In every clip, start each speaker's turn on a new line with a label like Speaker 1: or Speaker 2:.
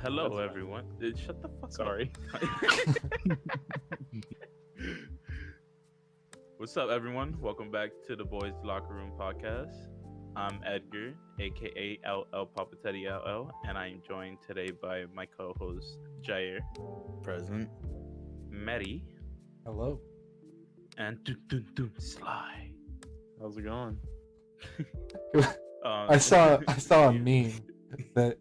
Speaker 1: Hello, everyone. Shut the fuck
Speaker 2: Sorry.
Speaker 1: up. What's up, everyone? Welcome back to the Boys Locker Room podcast. I'm Edgar, aka LL Papa Teddy LL, and I am joined today by my co-host Jair,
Speaker 3: Present.
Speaker 1: Medi,
Speaker 4: Hello.
Speaker 1: and Sly.
Speaker 2: How's it going?
Speaker 4: I saw a meme that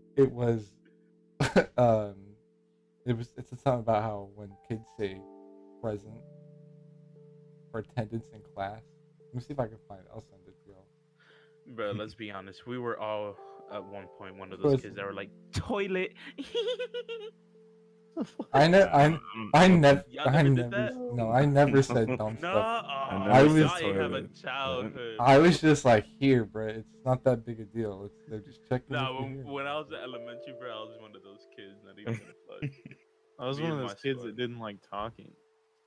Speaker 4: it's a song about how when kids say present for attendance in class. Let me see if I can find it. I'll send it to y'all.
Speaker 1: Bro, let's be honest. We were all at one point one of those kids that were like toilet.
Speaker 4: I never said dumb
Speaker 1: No,
Speaker 4: stuff.
Speaker 1: I
Speaker 4: was-
Speaker 1: have a childhood.
Speaker 4: I was just like, here, bro. It's not that big a deal. They're just checking.
Speaker 1: Nah,
Speaker 4: if you're here.
Speaker 1: when I was in elementary, bro, I was one of those kids. Not even gonna fuck.
Speaker 2: I was
Speaker 1: Me
Speaker 2: one of
Speaker 1: and
Speaker 2: those
Speaker 1: my
Speaker 2: kids
Speaker 1: squad.
Speaker 2: that didn't like talking.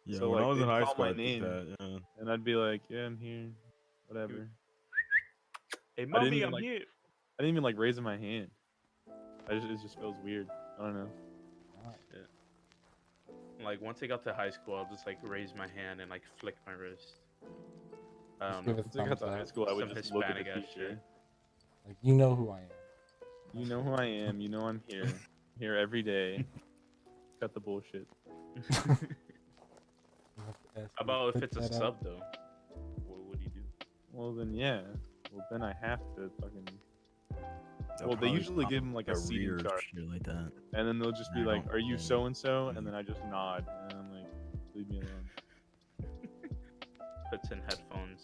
Speaker 3: Yeah,
Speaker 2: So,
Speaker 3: when
Speaker 2: like,
Speaker 3: I was in
Speaker 2: they'd
Speaker 3: high
Speaker 2: call
Speaker 3: school,
Speaker 2: my
Speaker 3: I did
Speaker 2: name.
Speaker 3: that. Yeah.
Speaker 2: And I'd be like, yeah, I'm here. Whatever.
Speaker 1: Hey,
Speaker 2: didn't
Speaker 1: mommy,
Speaker 2: even
Speaker 1: I'm
Speaker 2: like-
Speaker 1: here.
Speaker 2: I didn't even like raising my hand. It just feels weird. I don't know.
Speaker 1: Like once I got to high school, I'll just like raise my hand and like flick my wrist. I
Speaker 4: Just
Speaker 1: don't
Speaker 4: give
Speaker 1: know.
Speaker 4: it
Speaker 2: Once I got to
Speaker 4: thumbs
Speaker 2: high
Speaker 4: up.
Speaker 2: school, I would
Speaker 1: Some
Speaker 2: just look at
Speaker 1: Hispanic
Speaker 2: the
Speaker 1: ass
Speaker 2: teacher.
Speaker 1: shit.
Speaker 4: Like, you know who I am.
Speaker 2: You know who I am. You know I'm here. Here every day. Cut the bullshit.
Speaker 4: You have to ask me to
Speaker 1: About if
Speaker 4: put
Speaker 1: it's a
Speaker 4: that
Speaker 1: sub
Speaker 4: out.
Speaker 1: though, what would you do?
Speaker 2: Well then, yeah. Well then I have to fucking.
Speaker 3: They'll
Speaker 2: Well, they
Speaker 3: probably
Speaker 2: usually
Speaker 3: pop
Speaker 2: give them like a
Speaker 3: a
Speaker 2: seating
Speaker 3: rear
Speaker 2: chart,
Speaker 3: shit like that.
Speaker 2: and then they'll just be
Speaker 3: I
Speaker 2: like,
Speaker 3: don't-
Speaker 2: "Are you so and so?" And then I just nod, and I'm like, "Leave me alone."
Speaker 1: Puts in headphones,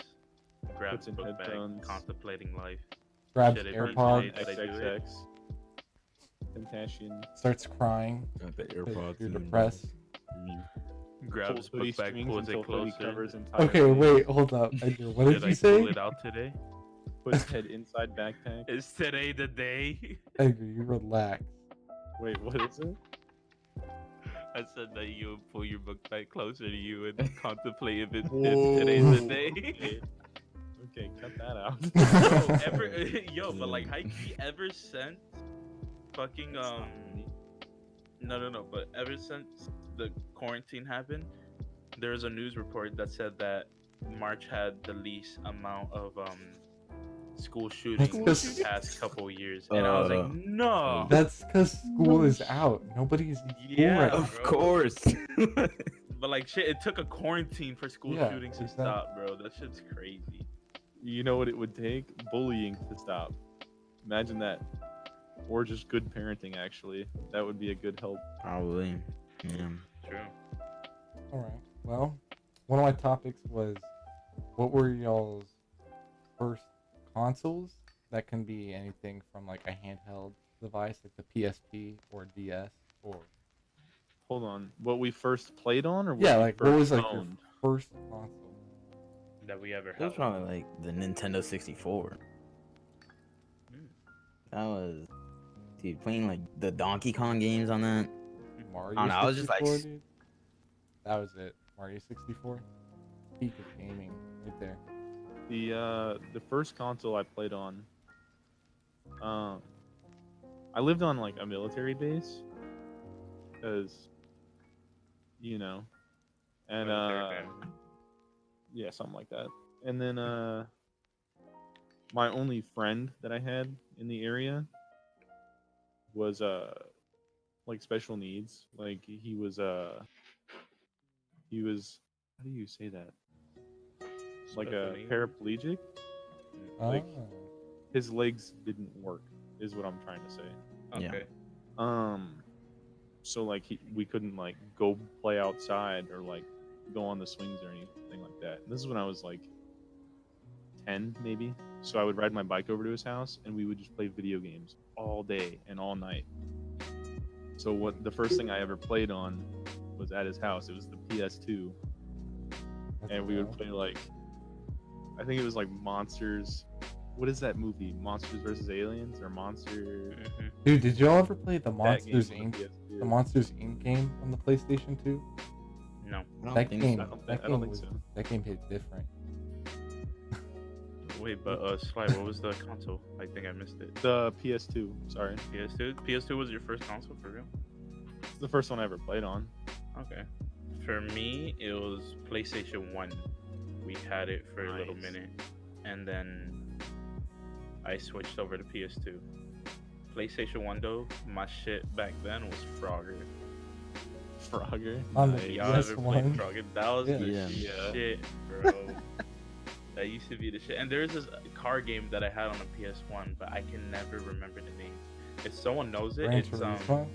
Speaker 1: grabs
Speaker 2: Puts in
Speaker 1: book bag,
Speaker 2: headphones.
Speaker 1: contemplating life.
Speaker 4: Grabs
Speaker 1: Shit, it
Speaker 4: AirPods,
Speaker 1: Did I do it?
Speaker 2: XXX. Temptation.
Speaker 4: starts crying.
Speaker 3: Got the
Speaker 4: 'cause
Speaker 3: AirPods.
Speaker 4: You're
Speaker 3: in.
Speaker 4: depressed.
Speaker 1: Grabs
Speaker 2: Pulls hoodie
Speaker 1: book bag,
Speaker 2: strings
Speaker 1: pulls it
Speaker 2: until hoodie
Speaker 1: closer.
Speaker 2: covers entire
Speaker 4: Okay,
Speaker 2: face,
Speaker 4: wait, hold up. Edgar, what did
Speaker 1: Did
Speaker 4: you
Speaker 1: I
Speaker 4: say?
Speaker 1: pull it out today?
Speaker 2: Puts head inside backpack.
Speaker 1: Is today the day?
Speaker 4: Edgar, you relax.
Speaker 2: Wait, what is it?
Speaker 1: I said that you would pull your book bag closer to you and contemplate if it's today's the day.
Speaker 2: Okay, cut that out.
Speaker 1: Yo, but like Heike, ever since fucking no, but ever since the quarantine happened, there was a news report that said that March had the least amount of school shootings in
Speaker 4: That's
Speaker 1: the past couple years, and I was like, no.
Speaker 4: That's because school is out. Nobody's in school
Speaker 1: Yeah,
Speaker 4: right now.
Speaker 3: Of
Speaker 1: bro.
Speaker 3: course.
Speaker 1: But like shit, it took a quarantine for school
Speaker 4: Yeah,
Speaker 1: shootings to
Speaker 4: exactly.
Speaker 1: stop, bro. That shit's crazy.
Speaker 2: You know what it would take? Bullying to stop. Imagine that. Or just good parenting, actually. That would be a good help.
Speaker 3: Probably. Yeah.
Speaker 1: True.
Speaker 4: All right. Well, one of my topics was, what were y'all's first consoles? That can be anything from like a handheld device, like the PSP or DS, or
Speaker 2: Hold on. What we first played on, or what
Speaker 4: yeah,
Speaker 2: we
Speaker 4: like what
Speaker 2: first
Speaker 4: was like your
Speaker 2: owned?
Speaker 4: first console?
Speaker 1: That we ever
Speaker 3: It was
Speaker 1: had.
Speaker 3: probably like the Nintendo 64.
Speaker 1: Hmm.
Speaker 3: That was, dude, playing like the Donkey Kong games on that.
Speaker 4: Mario
Speaker 3: I don't know, I was just, like,
Speaker 4: 64, dude? That was it. Mario 64. Peak of gaming, right there.
Speaker 2: The first console I played on, I lived on like a military base, cause, you know, and
Speaker 1: Military family.
Speaker 2: yeah, something like that. And then my only friend that I had in the area was like special needs. Like he was how do you say that? Like
Speaker 1: Special
Speaker 2: a
Speaker 1: needs?
Speaker 2: paraplegic. Like-
Speaker 4: Ah.
Speaker 2: His legs didn't work, is what I'm trying to say.
Speaker 1: Okay.
Speaker 2: So like we couldn't like go play outside or like go on the swings or anything like that. And this is when I was like 10 maybe. So I would ride my bike over to his house and we would just play video games all day and all night. So what the first thing I ever played on was at his house. It was the PS2,
Speaker 4: That's
Speaker 2: and we would
Speaker 4: wild.
Speaker 2: play like, I think it was like Monsters. What is that movie? Monsters versus Aliens or Monster?
Speaker 1: Mhm.
Speaker 4: Dude, did y'all ever play the
Speaker 2: That game
Speaker 4: Monsters
Speaker 2: on the
Speaker 4: Inc.
Speaker 2: PS2.
Speaker 4: The Monsters Inc. game on the PlayStation 2?
Speaker 1: No.
Speaker 3: I don't
Speaker 4: That
Speaker 3: think
Speaker 4: game,
Speaker 3: so.
Speaker 2: I don't
Speaker 4: that
Speaker 2: think
Speaker 4: game
Speaker 2: so.
Speaker 4: that game hit different.
Speaker 1: Wait, but Sly, what was the console? I think I missed it.
Speaker 2: The PS2. Sorry,
Speaker 1: PS2. PS2 was your first console for real?
Speaker 2: it's the first one I ever played on.
Speaker 1: Okay. For me, it was PlayStation 1. We had it for a little
Speaker 2: Nice.
Speaker 1: minute, and then I switched over to PS2. PlayStation 1 though, my shit back then was Frogger.
Speaker 2: Frogger.
Speaker 4: On the
Speaker 2: Nice.
Speaker 1: Y'all ever played
Speaker 4: PS1?
Speaker 1: Frogger? That was
Speaker 4: Yeah.
Speaker 1: the
Speaker 2: Yeah.
Speaker 1: shit, bro. That used to be the shit. And there's this car game that I had on the PS1, but I can never remember the name. If someone knows it,
Speaker 4: Gran
Speaker 1: it's
Speaker 4: Turismo?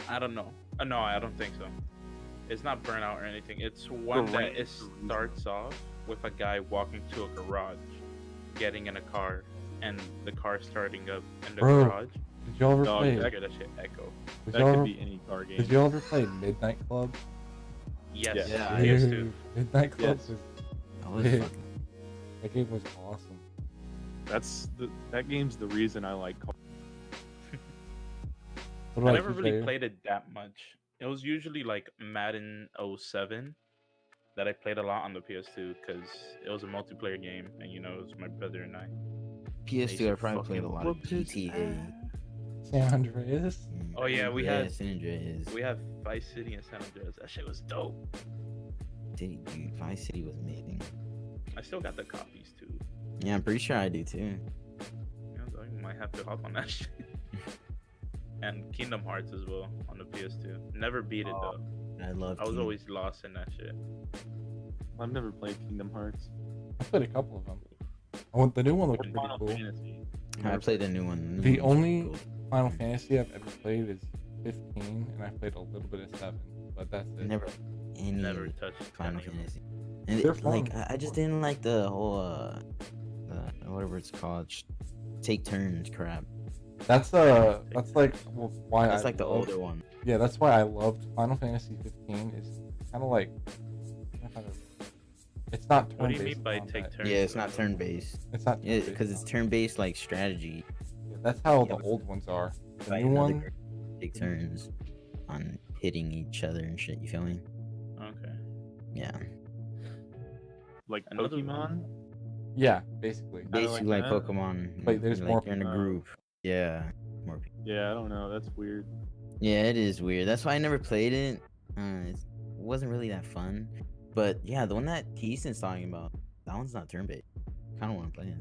Speaker 1: I don't know. No, I don't think so. It's not Burnout or anything. It's one
Speaker 2: Gran
Speaker 1: that it
Speaker 2: Turismo.
Speaker 1: starts off with a guy walking to a garage, getting in a car, and the car starting up in the
Speaker 4: Bro,
Speaker 1: garage.
Speaker 4: Did y'all ever
Speaker 2: Dog,
Speaker 4: play?
Speaker 1: You
Speaker 2: that-
Speaker 1: hear that shit echo.
Speaker 4: Did
Speaker 2: That
Speaker 4: y'all
Speaker 2: could
Speaker 4: ever,
Speaker 2: be any car game.
Speaker 4: did y'all ever play Midnight Club?
Speaker 1: Yes,
Speaker 2: Yeah.
Speaker 1: PS2.
Speaker 4: Dude, Midnight Club
Speaker 2: Yes.
Speaker 4: was
Speaker 3: That was
Speaker 4: Yeah.
Speaker 3: fucking.
Speaker 4: that game was awesome.
Speaker 2: That game's the reason I like.
Speaker 4: What
Speaker 1: I
Speaker 4: about
Speaker 1: never
Speaker 4: you,
Speaker 1: really
Speaker 4: Jair?
Speaker 1: played it that much. It was usually like Madden 07 that I played a lot on the PS2 because it was a multiplayer game, and you know it was my brother and I.
Speaker 3: PS2, I
Speaker 1: should
Speaker 3: probably played a
Speaker 1: fucking
Speaker 3: lot of
Speaker 1: whoop his
Speaker 3: GTA.
Speaker 4: San Andreas?
Speaker 1: Oh, yeah, we
Speaker 3: yeah,
Speaker 1: had-
Speaker 3: San Andreas.
Speaker 1: We had Vice City and San Andreas. That shit was dope.
Speaker 3: Dude, Vice City was amazing.
Speaker 1: I still got the copies too.
Speaker 3: Yeah, I'm pretty sure I do too.
Speaker 1: You know, so I might have to hop on that shit. And Kingdom Hearts as well on the PS2. Never beat it though.
Speaker 3: I love.
Speaker 1: I was
Speaker 3: Kingdom-
Speaker 1: always lost in that shit.
Speaker 2: I've never played Kingdom Hearts.
Speaker 4: I played a couple of them. The new one
Speaker 2: Or
Speaker 4: looked pretty
Speaker 2: Final
Speaker 4: cool.
Speaker 2: Fantasy.
Speaker 3: I played a new one.
Speaker 4: The
Speaker 3: new one was
Speaker 4: only-
Speaker 3: cool.
Speaker 4: Final Fantasy I've ever played is 15, and I played a little bit of 7, but that's it.
Speaker 3: Never any
Speaker 1: Never touched
Speaker 3: Final
Speaker 1: any of them.
Speaker 3: Fantasy. And
Speaker 4: They're
Speaker 3: like
Speaker 4: fun.
Speaker 3: I just didn't like the whole whatever it's called, take turns crap.
Speaker 4: That's like why
Speaker 3: That's
Speaker 4: I
Speaker 3: like the
Speaker 4: loved-
Speaker 3: older one.
Speaker 4: Yeah, that's why I loved Final Fantasy 15. It's kind of like it's not turn-based.
Speaker 1: What do you mean by
Speaker 4: combat.
Speaker 1: take turns?
Speaker 3: Yeah, it's not turn based.
Speaker 4: It's not
Speaker 3: Yeah,
Speaker 4: turn-based
Speaker 3: because it's
Speaker 4: combat.
Speaker 3: turn based like strategy.
Speaker 4: Yeah, that's how
Speaker 3: Yeah,
Speaker 4: the old ones are. The
Speaker 3: Fight
Speaker 4: new
Speaker 3: another
Speaker 4: one,
Speaker 3: group, take turns on hitting each other and shit. You feel me?
Speaker 1: Okay.
Speaker 3: Yeah.
Speaker 2: Like
Speaker 1: Another
Speaker 2: Pokemon.
Speaker 4: yeah, basically.
Speaker 3: Basically
Speaker 2: like
Speaker 3: like
Speaker 2: that.
Speaker 3: Pokemon.
Speaker 4: But there's
Speaker 3: like
Speaker 4: more
Speaker 3: you're in a
Speaker 2: people.
Speaker 3: group. Yeah. More people.
Speaker 2: Yeah, I don't know. That's weird.
Speaker 3: Yeah, it is weird. That's why I never played it. It wasn't really that fun. But yeah, the one that Keason's talking about, that one's not turn based. Kind of want to play it.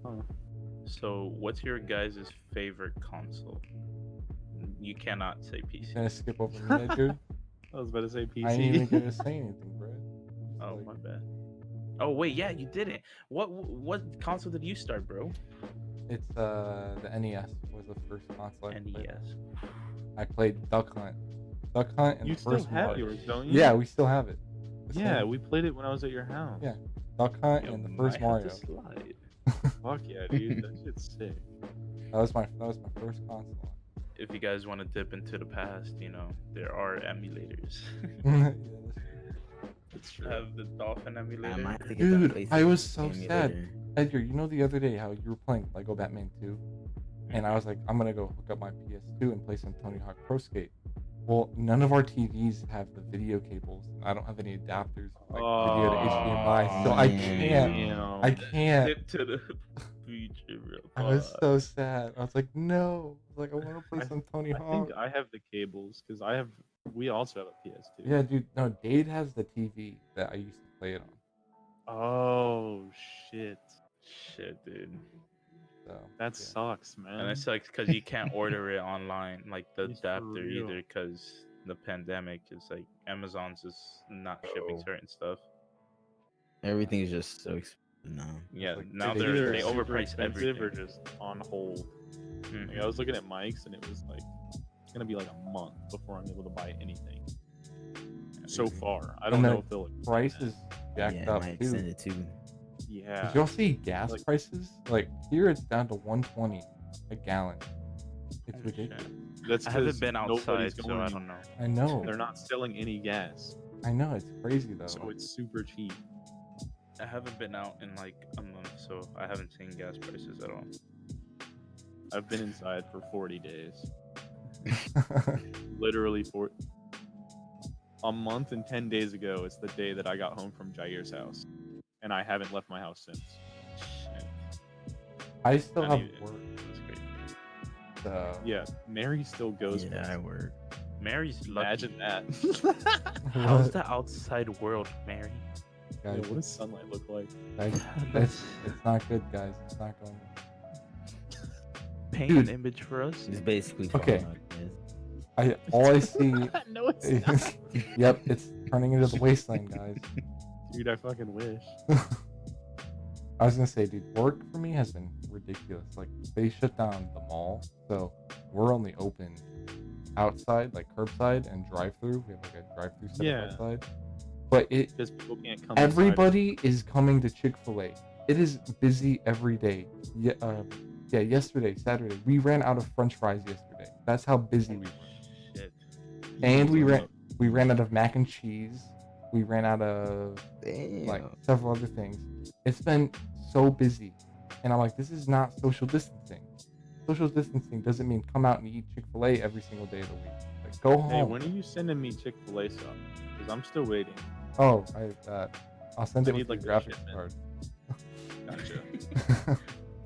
Speaker 2: Huh.
Speaker 1: So, what's your guys' favorite console? You cannot say PC.
Speaker 4: Gonna skip over me, there, dude.
Speaker 2: I was about to say PC.
Speaker 4: I ain't even gonna say anything, bro.
Speaker 1: Oh my bad. Oh wait, yeah, you didn't. What console did you start, bro?
Speaker 4: It's the NES was the first console I played.
Speaker 1: NES.
Speaker 4: I played Duck Hunt. Duck Hunt and
Speaker 2: You
Speaker 4: the
Speaker 2: still
Speaker 4: first
Speaker 2: have
Speaker 4: Mario.
Speaker 2: yours, don't you?
Speaker 4: Yeah, we still have it. The
Speaker 2: Yeah,
Speaker 4: same
Speaker 2: we played it when I was at your house.
Speaker 4: Yeah. Duck Hunt
Speaker 1: Yo,
Speaker 4: and the
Speaker 1: might
Speaker 4: first
Speaker 1: have
Speaker 4: Mario.
Speaker 1: to slide.
Speaker 2: Fuck yeah, dude. That shit's sick.
Speaker 4: That was my first console.
Speaker 1: If you guys want to dip into the past, you know there are emulators.
Speaker 4: Yeah,
Speaker 2: It's true.
Speaker 1: I have the Dolphin
Speaker 3: I
Speaker 1: emulator.
Speaker 3: might have to get
Speaker 4: Dude,
Speaker 3: that PlayStation
Speaker 4: I was so
Speaker 3: emulator.
Speaker 4: sad. Edgar, you know the other day how you were playing Lego Batman 2? And I was like, I'm gonna go hook up my PS2 and play some Tony Hawk Pro Skate. Well, none of our TVs have the video cables. I don't have any adapters for, like video to HDMI, so I can't.
Speaker 2: Damn.
Speaker 4: I can't.
Speaker 1: Dip to the future, bro.
Speaker 4: I was
Speaker 1: Fuck.
Speaker 4: so sad. I was like, no. I was like, I want to play
Speaker 2: I-
Speaker 4: some Tony
Speaker 2: I
Speaker 4: Hawk.
Speaker 2: think I have the cables because we also have a PS2.
Speaker 4: Yeah, dude. No, Dade has the TV that I used to play it on.
Speaker 2: Oh shit.
Speaker 1: Shit, dude.
Speaker 4: So
Speaker 2: That
Speaker 4: yeah.
Speaker 2: sucks, man.
Speaker 1: And it sucks because you can't order it online, like the
Speaker 2: It's for
Speaker 1: adapter
Speaker 2: real.
Speaker 1: either, because the pandemic is like Amazon's just not shipping
Speaker 3: Bro.
Speaker 1: certain stuff.
Speaker 3: Everything's just so expensive now.
Speaker 1: Yeah,
Speaker 4: like,
Speaker 1: now
Speaker 4: it's
Speaker 1: they
Speaker 2: Either
Speaker 1: they
Speaker 2: super
Speaker 1: overprice
Speaker 2: expensive
Speaker 1: everything.
Speaker 2: or just on hold.
Speaker 1: Mhm.
Speaker 2: Like I was looking at Mike's and it was like it's gonna be like a month before I'm able to buy anything. So far, I don't
Speaker 4: And
Speaker 2: know
Speaker 4: the
Speaker 2: if they'll extend
Speaker 4: Price
Speaker 2: that.
Speaker 4: is jacked
Speaker 3: Yeah,
Speaker 4: up
Speaker 3: might
Speaker 4: too.
Speaker 3: extend it too.
Speaker 2: Yeah.
Speaker 4: Did y'all see gas
Speaker 2: Like-
Speaker 4: prices? Like here, it's down to 120 a gallon. It's
Speaker 1: Oh,
Speaker 4: ridiculous.
Speaker 1: shit.
Speaker 2: That's
Speaker 1: I haven't
Speaker 2: 'cause
Speaker 1: been
Speaker 2: nobody's
Speaker 1: outside, so I
Speaker 2: going-
Speaker 1: don't know.
Speaker 4: I know.
Speaker 2: They're not selling any gas,
Speaker 4: I know. It's crazy though.
Speaker 2: so it's super cheap.
Speaker 1: I haven't been out in like a month, so I haven't seen gas prices at all.
Speaker 2: I've been inside for 40 days. Literally for a month and 10 days ago is the day that I got home from Jair's house. and I haven't left my house since.
Speaker 1: Shit.
Speaker 4: I still
Speaker 1: I
Speaker 4: have
Speaker 1: need it.
Speaker 4: work.
Speaker 1: That's crazy.
Speaker 4: So
Speaker 2: Yeah, Mary still goes.
Speaker 3: Yeah, I work.
Speaker 1: Mary's lucky.
Speaker 2: Imagine that.
Speaker 1: How's
Speaker 4: what?
Speaker 1: the outside world, Mary?
Speaker 2: Yeah,
Speaker 4: Guys,
Speaker 2: what does sunlight look like?
Speaker 4: guys,
Speaker 1: Let's
Speaker 4: it's not good, guys. It's not going.
Speaker 1: paint
Speaker 4: Dude.
Speaker 1: an image for us.
Speaker 3: It's basically
Speaker 4: Okay.
Speaker 3: Fallout, guys.
Speaker 4: All I see.
Speaker 2: No, it's not.
Speaker 4: Yep, it's turning into the wasteland, guys.
Speaker 2: Dude, I fucking wish.
Speaker 4: I was gonna say, dude, work for me has been ridiculous. Like, they shut down the mall, so we're only open outside, like curbside and drive-through. We have like a drive-through set
Speaker 2: Yeah.
Speaker 4: outside. But
Speaker 2: Because people can't come. inside.
Speaker 4: everybody is coming to Chick-fil-A. It is busy every day. Yeah, yesterday, Saturday, we ran out of French fries yesterday. That's how busy we were.
Speaker 1: Shit.
Speaker 4: And we ran out of mac and cheese. We ran out of
Speaker 3: Damn.
Speaker 4: like several other things. It's been so busy, and I'm like, this is not social distancing. Social distancing doesn't mean come out and eat Chick-fil-A every single day of the week. Like, go
Speaker 2: Hey,
Speaker 4: home.
Speaker 2: when are you sending me Chick-fil-A stuff? Because I'm still waiting.
Speaker 4: Oh, I'll send
Speaker 2: I
Speaker 4: it
Speaker 2: need,
Speaker 4: with
Speaker 2: like,
Speaker 4: your
Speaker 2: the
Speaker 4: graphics
Speaker 2: shipment.
Speaker 4: card.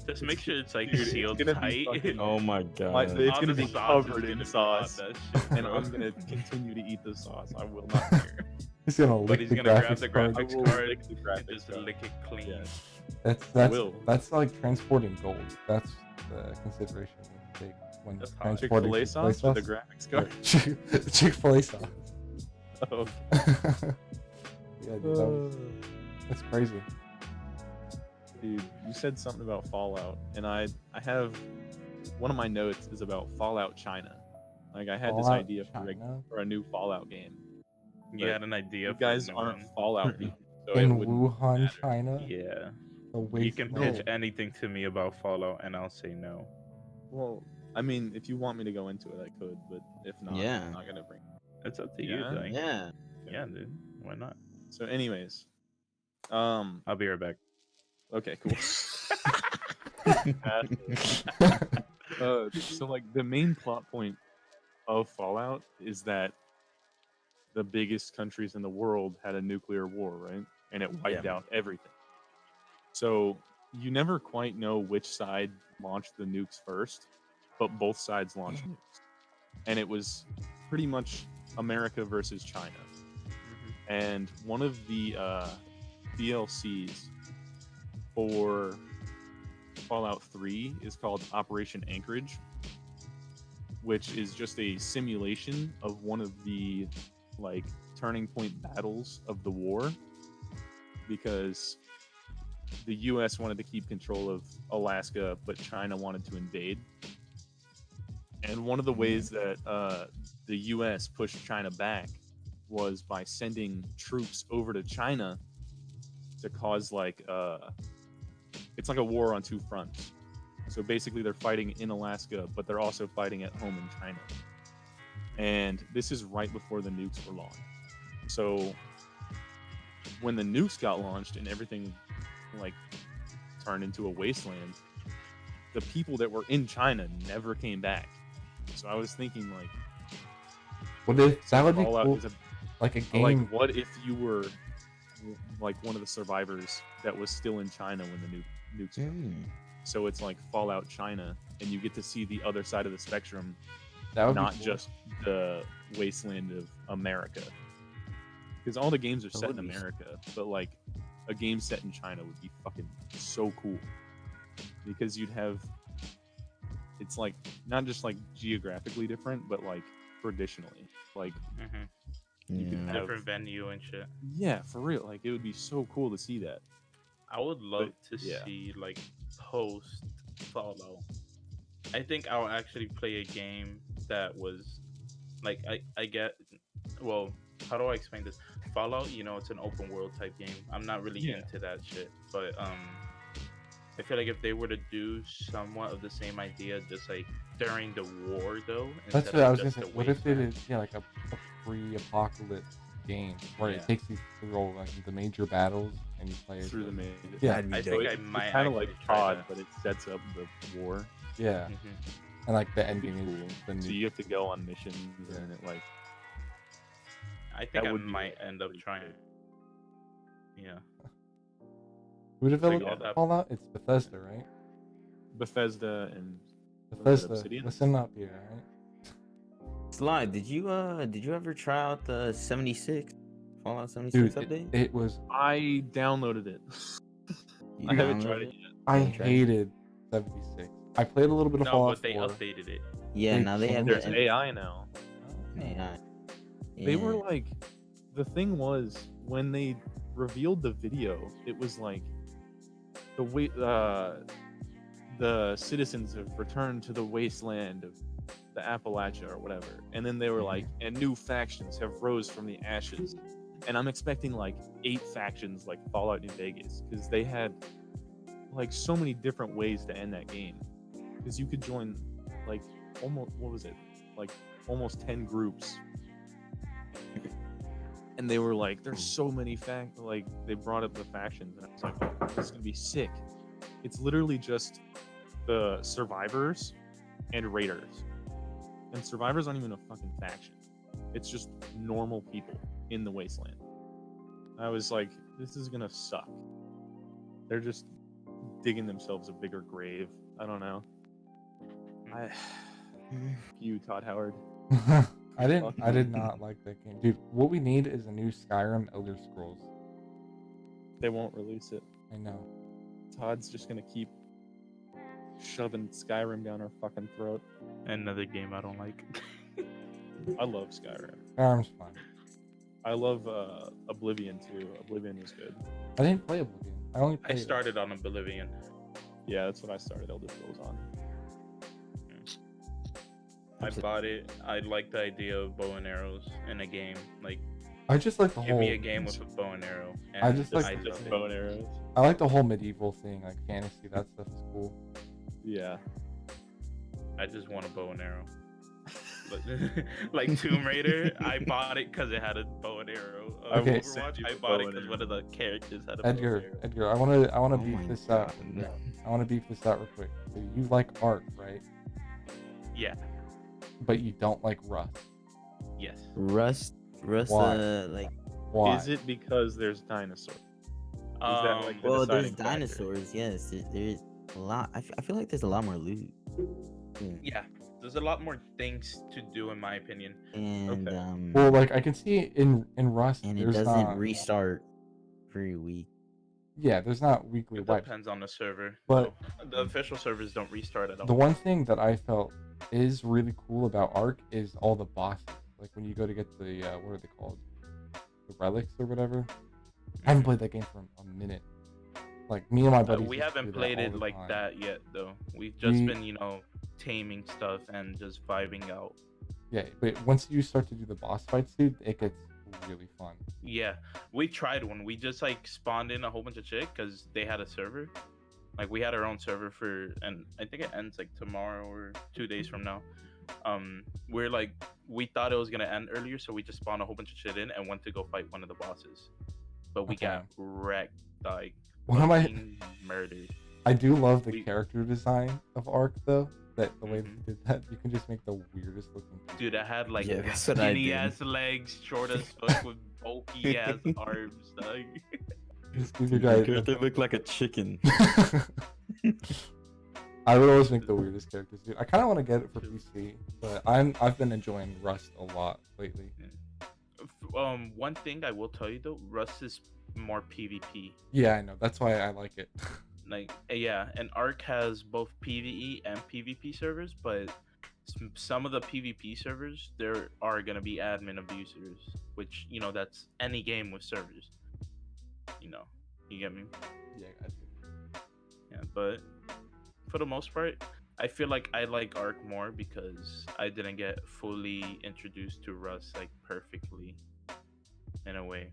Speaker 1: Just make sure it's like
Speaker 2: Dude, it's
Speaker 1: sealed
Speaker 2: gonna be
Speaker 1: tight.
Speaker 2: fucking-
Speaker 3: Oh my
Speaker 2: It's
Speaker 3: god.
Speaker 2: gonna
Speaker 1: the
Speaker 2: be
Speaker 1: sauce is
Speaker 2: covered
Speaker 1: gonna
Speaker 2: in
Speaker 1: be
Speaker 2: sauce,
Speaker 1: on that shit,
Speaker 2: and
Speaker 1: bro.
Speaker 2: I'm gonna continue to eat the sauce. I will not care.
Speaker 4: He's gonna
Speaker 1: But
Speaker 4: lick
Speaker 1: he's
Speaker 4: the
Speaker 1: gonna grab
Speaker 4: graphics
Speaker 1: the
Speaker 4: card.
Speaker 2: I
Speaker 1: graphics
Speaker 2: will
Speaker 1: card
Speaker 2: lick the
Speaker 1: and
Speaker 2: graphics
Speaker 1: just
Speaker 2: card.
Speaker 1: lick it clean.
Speaker 2: Yeah.
Speaker 4: That's
Speaker 2: will.
Speaker 4: that's like transporting gold. That's the consideration you take when
Speaker 1: That's hot.
Speaker 4: transporting
Speaker 2: Chick-fil-A sauce or the graphics card?
Speaker 4: Chick-fil-A sauce.
Speaker 2: Oh.
Speaker 4: Yeah, dude, that's crazy.
Speaker 2: Dude, you said something about Fallout, and I have one of my notes is about Fallout China. Like, I had this
Speaker 4: Fallout
Speaker 2: idea
Speaker 4: China?
Speaker 2: for a new Fallout game.
Speaker 1: You had an idea
Speaker 2: You
Speaker 1: for
Speaker 2: guys
Speaker 1: a new
Speaker 2: aren't
Speaker 1: one?
Speaker 2: Fallout people, so it
Speaker 4: In
Speaker 2: wouldn't
Speaker 4: Wuhan,
Speaker 2: matter.
Speaker 4: China.
Speaker 1: Yeah.
Speaker 4: The
Speaker 1: You can pitch
Speaker 4: wasteland.
Speaker 1: anything to me about Fallout and I'll say no.
Speaker 2: Well, I mean, if you want me to go into it, I could, but if not,
Speaker 3: Yeah.
Speaker 2: I'm not gonna bring.
Speaker 1: It's up to
Speaker 2: Yeah?
Speaker 1: you, Dyke.
Speaker 3: Yeah.
Speaker 1: Yeah, dude. Why not?
Speaker 2: So, anyways,
Speaker 1: I'll be right back.
Speaker 2: okay, cool. So like the main plot point of Fallout is that the biggest countries in the world had a nuclear war, right? And it wiped out everything. So you never quite know which side launched the nukes first, but both sides launched nukes. And it was pretty much America versus China. And one of the DLCs for Fallout 3 is called Operation Anchorage, which is just a simulation of one of the like turning point battles of the war, because the US wanted to keep control of Alaska, but China wanted to invade. And one of the ways that the US pushed China back was by sending troops over to China to cause like it's like a war on two fronts. So basically they're fighting in Alaska, but they're also fighting at home in China. And this is right before the nukes were launched. So when the nukes got launched and everything like turned into a wasteland, the people that were in China never came back. So I was thinking like,
Speaker 4: What if that would be
Speaker 2: Fallout
Speaker 4: cool?
Speaker 2: is a
Speaker 4: Like a
Speaker 2: like,
Speaker 4: game.
Speaker 2: what if you were like one of the survivors that was still in China when the nukes were? So it's like Fallout China, and you get to see the other side of the spectrum,
Speaker 4: That would
Speaker 2: not
Speaker 4: be cool.
Speaker 2: just the wasteland of America. Because all the games are
Speaker 3: That
Speaker 2: set in
Speaker 3: would be s-
Speaker 2: America, but like a game set in China would be fucking so cool. Because you'd have, it's like not just like geographically different, but like traditionally, like you could
Speaker 3: Yeah.
Speaker 2: have,
Speaker 1: Different venue and shit.
Speaker 2: yeah, for real. Like it would be so cool to see that.
Speaker 1: I would love to
Speaker 2: yeah.
Speaker 1: see like post Fallout. I think I'll actually play a game that was like I get, well, how do I explain this? Fallout, you know, it's an open world type game. I'm not really
Speaker 2: Yeah.
Speaker 1: into that shit, but I feel like if they were to do somewhat of the same idea, just like during the war though.
Speaker 4: That's
Speaker 1: instead
Speaker 4: what I
Speaker 1: of
Speaker 4: was gonna
Speaker 1: just
Speaker 4: say.
Speaker 1: the
Speaker 4: What if they
Speaker 1: wasteland.
Speaker 4: did, yeah, like a pre-apocalypse game where
Speaker 1: Yeah.
Speaker 4: it takes you through like the major battles and you play as
Speaker 2: Through the
Speaker 4: like-
Speaker 2: main.
Speaker 4: Yeah.
Speaker 3: That'd be
Speaker 1: I
Speaker 3: dope.
Speaker 1: think I
Speaker 2: It's
Speaker 1: might
Speaker 2: kind of
Speaker 1: actually
Speaker 2: like
Speaker 1: try
Speaker 2: COD,
Speaker 1: that.
Speaker 2: but it sets up the war.
Speaker 4: Yeah,
Speaker 1: Mhm.
Speaker 4: and like the
Speaker 2: It'd be
Speaker 4: ending is
Speaker 2: cool.
Speaker 4: the
Speaker 2: So
Speaker 4: new.
Speaker 2: you have to go on missions, and it like
Speaker 1: I think
Speaker 2: That
Speaker 1: I
Speaker 2: would be
Speaker 1: might
Speaker 2: really
Speaker 1: end up
Speaker 2: pretty
Speaker 1: trying.
Speaker 2: cool.
Speaker 1: Yeah.
Speaker 4: Who developed
Speaker 1: all that-
Speaker 4: Fallout? It's Bethesda, right?
Speaker 2: Bethesda and
Speaker 4: Bethesda.
Speaker 2: Obsidian?
Speaker 4: Listen up here, right?
Speaker 3: Sly, did you ever try out the 76 Fallout
Speaker 4: Dude,
Speaker 3: 76 update?
Speaker 4: it was.
Speaker 2: I downloaded it.
Speaker 3: You
Speaker 2: I haven't tried
Speaker 3: downloaded
Speaker 2: it yet.
Speaker 4: I
Speaker 3: haven't tried it?
Speaker 4: hated 76. I played a little bit of
Speaker 1: No,
Speaker 4: Fallout
Speaker 1: but they
Speaker 4: 4.
Speaker 1: updated it.
Speaker 3: Yeah,
Speaker 4: They
Speaker 3: now they have
Speaker 4: changed
Speaker 2: There's
Speaker 3: the
Speaker 2: AI now.
Speaker 3: AI.
Speaker 2: They were
Speaker 3: Yeah.
Speaker 2: like, the thing was when they revealed the video, it was like the citizens have returned to the wasteland of the Appalachia or whatever, and then they were like, and new factions have rose from the ashes, and I'm expecting like 8 factions like Fallout New Vegas, because they had like so many different ways to end that game, because you could join like almost 10 groups. And they were like, there's so many like they brought up the factions, and I was like, oh, this is gonna be sick. It's literally just the survivors and raiders, and survivors aren't even a fucking faction. It's just normal people in the wasteland. I was like, this is gonna suck. They're just digging themselves a bigger grave. I don't know. You, Todd Howard.
Speaker 4: I did not like that game. Dude, what we need is a new Skyrim Elder Scrolls.
Speaker 2: They won't release it.
Speaker 4: I know.
Speaker 2: Todd's just gonna keep shoving Skyrim down our fucking throat.
Speaker 1: Another game I don't like.
Speaker 2: I love Skyrim.
Speaker 4: Skyrim's fun.
Speaker 2: I love Oblivion too. Oblivion was good.
Speaker 4: I didn't play Oblivion. I only
Speaker 1: I
Speaker 4: played
Speaker 1: started on Oblivion.
Speaker 2: Yeah, that's what I started Elder Scrolls on.
Speaker 1: I bought it. I like the idea of bow and arrows in a game. Like,
Speaker 4: I just like the
Speaker 1: give
Speaker 4: whole.
Speaker 1: me a game with a bow and arrow. And
Speaker 4: I just like
Speaker 1: I
Speaker 2: Just
Speaker 1: love
Speaker 2: bow
Speaker 1: it.
Speaker 2: and arrows.
Speaker 4: I like the whole medieval thing, like fantasy. That stuff is cool.
Speaker 2: Yeah.
Speaker 1: I just want a bow and arrow. Like Tomb Raider, I bought it because it had a bow and arrow.
Speaker 4: Okay.
Speaker 1: Overwatch,
Speaker 2: Send you
Speaker 1: I
Speaker 2: the
Speaker 1: bought
Speaker 2: bow
Speaker 1: it
Speaker 2: and
Speaker 1: because one of the characters had a
Speaker 4: Edgar,
Speaker 1: bow and arrow.
Speaker 4: Edgar, I wanna
Speaker 3: Oh
Speaker 4: beef
Speaker 3: my
Speaker 4: this out.
Speaker 3: God.
Speaker 4: I wanna beef this out real quick. So you like Ark, right?
Speaker 1: Yeah.
Speaker 4: But you don't like Rust.
Speaker 1: Yes.
Speaker 3: Rust,
Speaker 4: Why?
Speaker 3: like.
Speaker 4: Why?
Speaker 2: Is it because there's dinosaurs?
Speaker 1: Um,
Speaker 2: like the
Speaker 3: Well, there's
Speaker 2: deciding factor?
Speaker 3: dinosaurs. Yes, there's a lot. I feel like there's a lot more loot.
Speaker 1: yeah. There's a lot more things to do, in my opinion.
Speaker 3: And
Speaker 2: Okay.
Speaker 4: Well, like I can see in Rust,
Speaker 3: and it
Speaker 4: there's
Speaker 3: doesn't
Speaker 4: not.
Speaker 3: restart every week.
Speaker 4: Yeah, there's not weekly
Speaker 1: It
Speaker 4: wipes.
Speaker 1: depends on the server.
Speaker 4: But-
Speaker 1: no, the official servers don't restart at all.
Speaker 4: The one thing that I felt is really cool about Ark is all the bosses. Like when you go to get the what are they called? The relics or whatever. I haven't played that game for a minute. Like me and my buddies.
Speaker 1: We
Speaker 4: used to
Speaker 1: haven't
Speaker 4: do that
Speaker 1: played
Speaker 4: all
Speaker 1: it
Speaker 4: the
Speaker 1: like
Speaker 4: time.
Speaker 1: that yet, though. We've just
Speaker 4: We-
Speaker 1: been, taming stuff and just vibing out.
Speaker 4: Yeah, but once you start to do the boss fights, dude, it gets really fun.
Speaker 1: Yeah, we tried one. We just spawned in a whole bunch of shit because they had a server. Like we had our own server and I think it ends tomorrow or 2 days from now. We thought it was gonna end earlier, so we just spawned a whole bunch of shit in and went to go fight one of the bosses. But we got
Speaker 4: Okay.
Speaker 1: wrecked,
Speaker 4: One of my,
Speaker 1: fucking murdered.
Speaker 4: I do love the
Speaker 1: we-
Speaker 4: character design of Ark though. That the way
Speaker 1: Mhm.
Speaker 4: they did that, you can just make the weirdest looking. people.
Speaker 1: Dude, I had
Speaker 3: Yeah, that's what I
Speaker 1: skinny
Speaker 3: did.
Speaker 1: ass legs, short as fuck with bulky ass arms, dog.
Speaker 4: These guys.
Speaker 3: look like a chicken.
Speaker 4: I would always make the weirdest characters, dude. I kind of want to get it for PC, but I've been enjoying Rust a lot lately.
Speaker 1: One thing I will tell you though, Rust is more PvP.
Speaker 4: Yeah, I know. That's why I like it.
Speaker 1: Yeah, and Ark has both PvE and PvP servers, but some of the PvP servers there are gonna be admin abusers, which that's any game with servers. You get me?
Speaker 4: Yeah, I do.
Speaker 1: Yeah, but for the most part, I feel like I like Ark more because I didn't get fully introduced to Rust perfectly, in a way.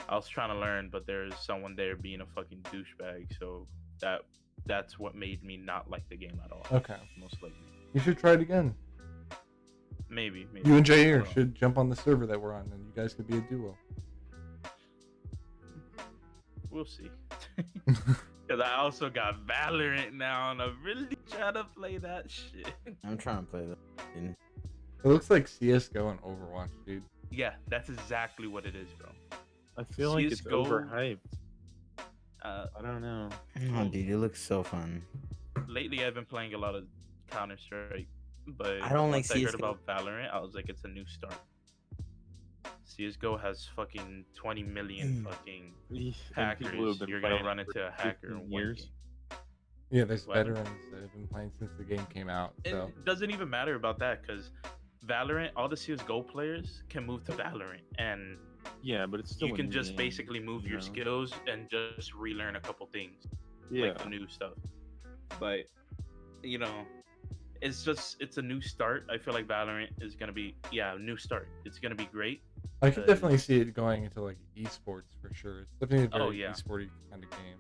Speaker 1: I was trying to learn, but there's someone there being a fucking douchebag, so that's what made me not like the game at all.
Speaker 4: Okay.
Speaker 1: Most likely.
Speaker 4: You should try it again.
Speaker 1: Maybe.
Speaker 4: You and Jair
Speaker 1: Well,
Speaker 4: should jump on the server that we're on, and you guys could be a duo.
Speaker 1: We'll see. Because I also got Valorant now, and I'm really trying to play that shit.
Speaker 3: I'm trying to play that.
Speaker 4: It looks like CS:GO and Overwatch, dude.
Speaker 1: Yeah, that's exactly what it is, bro.
Speaker 2: I feel like it's
Speaker 1: CS:GO
Speaker 2: overhyped. I don't know.
Speaker 3: Oh, dude, it looks so fun.
Speaker 1: Lately, I've been playing a lot of Counter Strike, but
Speaker 3: I don't like
Speaker 1: once I heard
Speaker 3: CS:GO.
Speaker 1: about Valorant, I was like, it's a new start. CS:GO has fucking 20 million fucking
Speaker 2: And people who
Speaker 1: hackers.
Speaker 2: have been
Speaker 1: You're gonna
Speaker 2: playing
Speaker 1: run
Speaker 2: it for
Speaker 1: into a hacker
Speaker 2: 15
Speaker 1: in one
Speaker 2: years.
Speaker 1: game.
Speaker 4: Yeah, there's
Speaker 1: What?
Speaker 4: veterans that have been playing since the game came out. So
Speaker 1: It doesn't even matter about that because Valorant, all the CS:GO players can move to Valorant, and
Speaker 2: Yeah, but it's still
Speaker 1: you
Speaker 2: a
Speaker 1: can
Speaker 2: new
Speaker 1: just
Speaker 2: game,
Speaker 1: basically move
Speaker 2: you
Speaker 1: your
Speaker 2: know?
Speaker 1: skills and just relearn a couple things,
Speaker 2: Yeah.
Speaker 1: like the new stuff. But you know, it's a new start. I feel like Valorant is gonna be a new start. It's gonna be great.
Speaker 4: I could definitely see it going into like esports for sure. It's definitely a very
Speaker 1: Oh, yeah.
Speaker 4: esporty kind of game.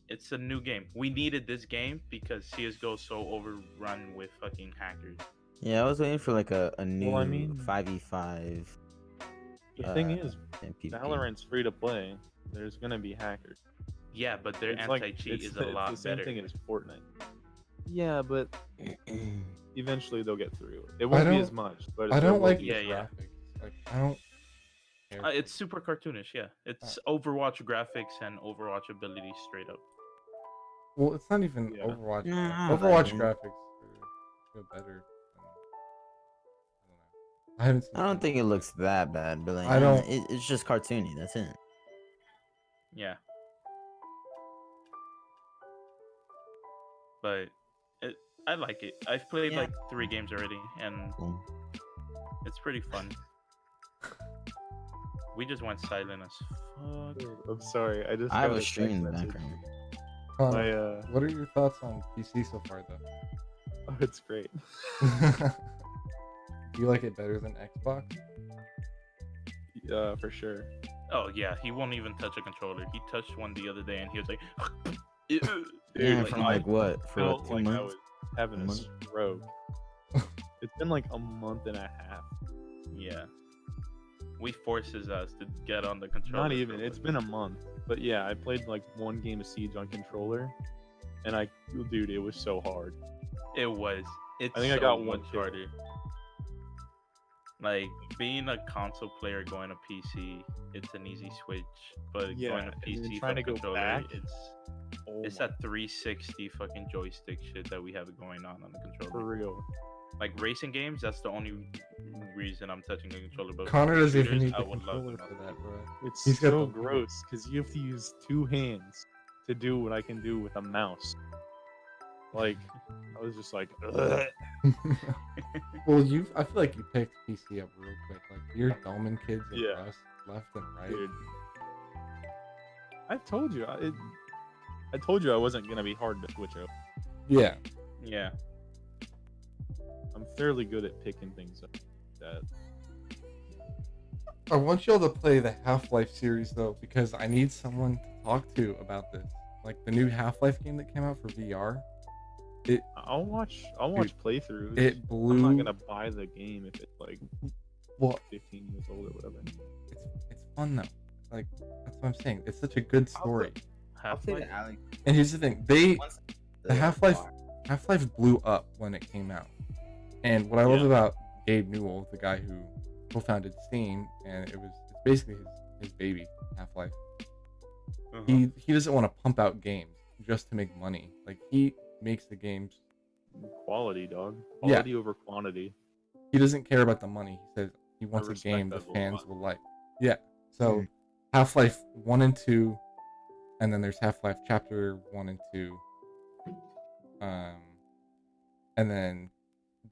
Speaker 1: It's a new game. We needed this game because CS:GO is so overrun with fucking hackers.
Speaker 3: Yeah, I was waiting for like a new
Speaker 2: Well, I mean-
Speaker 3: 5v5.
Speaker 2: The thing is,
Speaker 3: and PvP.
Speaker 2: Valorant's free to play. There's gonna be hackers.
Speaker 1: Yeah, but their
Speaker 2: It's like-
Speaker 1: anti-cheat
Speaker 2: it's
Speaker 1: is
Speaker 2: the-
Speaker 1: a lot
Speaker 2: it's the same
Speaker 1: better.
Speaker 2: thing as Fortnite. Yeah, but eventually they'll get through. It won't be
Speaker 4: don't-
Speaker 2: as much, but
Speaker 4: I
Speaker 2: there
Speaker 4: don't
Speaker 2: will
Speaker 4: like
Speaker 2: be.
Speaker 4: the
Speaker 1: Yeah, yeah.
Speaker 4: graphics. Like I don't. care for
Speaker 1: It's super cartoonish. Yeah, it's Overwatch graphics and Overwatch abilities straight up.
Speaker 4: Well, it's not even
Speaker 2: Yeah.
Speaker 4: Overwatch.
Speaker 3: Nah,
Speaker 4: Overwatch
Speaker 3: man.
Speaker 4: graphics feel better. Than, I don't know. I haven't. Seen
Speaker 3: I don't
Speaker 4: it.
Speaker 3: think it looks that bad, but like,
Speaker 4: I don't-
Speaker 3: It's just cartoony. That's it.
Speaker 1: Yeah. But I like it. I've played
Speaker 3: Yeah.
Speaker 1: like 3 games already, and
Speaker 3: Cool.
Speaker 1: it's pretty fun. We just went silent as fuck.
Speaker 2: I'm sorry. I just.
Speaker 3: I have
Speaker 2: got
Speaker 3: a
Speaker 2: text
Speaker 3: stream in the
Speaker 2: message.
Speaker 3: background.
Speaker 4: Connor, what are your thoughts on PC so far, though?
Speaker 2: Oh, it's great.
Speaker 4: Do you like it better than Xbox?
Speaker 2: Yeah, for sure.
Speaker 1: Oh yeah, he won't even touch a controller. He touched one the other day, and he was like, "Ew."
Speaker 3: Yeah,
Speaker 2: Dude,
Speaker 3: from
Speaker 2: I
Speaker 3: like what? For
Speaker 2: felt
Speaker 3: like 2
Speaker 2: like I
Speaker 3: months?
Speaker 2: was having a
Speaker 3: month?
Speaker 2: stroke. It's been like a month and a half.
Speaker 1: Yeah. We forced his ass to get on the controller.
Speaker 2: Not
Speaker 1: for
Speaker 2: even.
Speaker 1: a
Speaker 2: It's
Speaker 1: little
Speaker 2: been a month. But yeah, I played like one game of Siege on controller, and dude, it was so hard.
Speaker 1: bit. It was. It's
Speaker 2: I think I
Speaker 1: so
Speaker 2: got one
Speaker 1: much
Speaker 2: kill.
Speaker 1: harder. Like being a console player going to PC, it's an easy switch. But
Speaker 2: Yeah,
Speaker 1: going to
Speaker 2: and then
Speaker 1: PC
Speaker 2: trying
Speaker 1: from
Speaker 2: to go
Speaker 1: controller,
Speaker 2: back?
Speaker 1: it's
Speaker 2: my-
Speaker 1: that 360 fucking joystick shit that we have going on the
Speaker 2: for
Speaker 1: controller.
Speaker 2: real.
Speaker 1: Like racing games, that's the only reason I'm touching the controller. But
Speaker 4: Connor
Speaker 1: for
Speaker 4: doesn't even
Speaker 1: shooters,
Speaker 4: need
Speaker 1: I
Speaker 4: the
Speaker 1: would love
Speaker 4: controller
Speaker 1: to
Speaker 4: for
Speaker 1: know.
Speaker 4: that, bro.
Speaker 2: It's
Speaker 4: He's got
Speaker 2: so
Speaker 4: the-
Speaker 2: gross because you have to use 2 hands to do what I can do with a mouse. Like, I was just like, ugh.
Speaker 4: Well, I feel like you picked PC up real quick. Like you're doming kids and
Speaker 2: Yeah.
Speaker 4: Rust left and right.
Speaker 2: Dude. I told you, I told you I wasn't gonna be hard to switch up.
Speaker 4: Yeah.
Speaker 1: Yeah.
Speaker 2: I'm fairly good at picking things up. That
Speaker 4: I want y'all to play the Half-Life series though, because I need someone to talk to about this. Like the new Half-Life game that came out for VR.
Speaker 2: I'll watch playthroughs.
Speaker 4: It blew.
Speaker 2: I'm not gonna buy the game if it's like
Speaker 4: Well,
Speaker 2: 15 years old or whatever.
Speaker 4: it's fun though. Like that's what I'm saying. It's such a good story.
Speaker 1: Half-Life.
Speaker 3: Alyx.
Speaker 4: And here's the thing: the Half-Life blew up when it came out. And what I love
Speaker 2: Yeah.
Speaker 4: about Gabe Newell, the guy who co-founded Steam, and it's basically his baby, Half-Life.
Speaker 1: Uh-huh.
Speaker 4: He doesn't want to pump out games just to make money. Like he makes the games.
Speaker 2: Quality, dog.
Speaker 4: Yeah.
Speaker 2: Quality over quantity.
Speaker 4: He doesn't care about the money. He says he wants a
Speaker 2: respect
Speaker 4: game the
Speaker 2: that a
Speaker 4: fans
Speaker 2: lot.
Speaker 4: will like. Yeah. So Half-Life 1 and 2, and then there's Half-Life Chapter 1 and 2. And then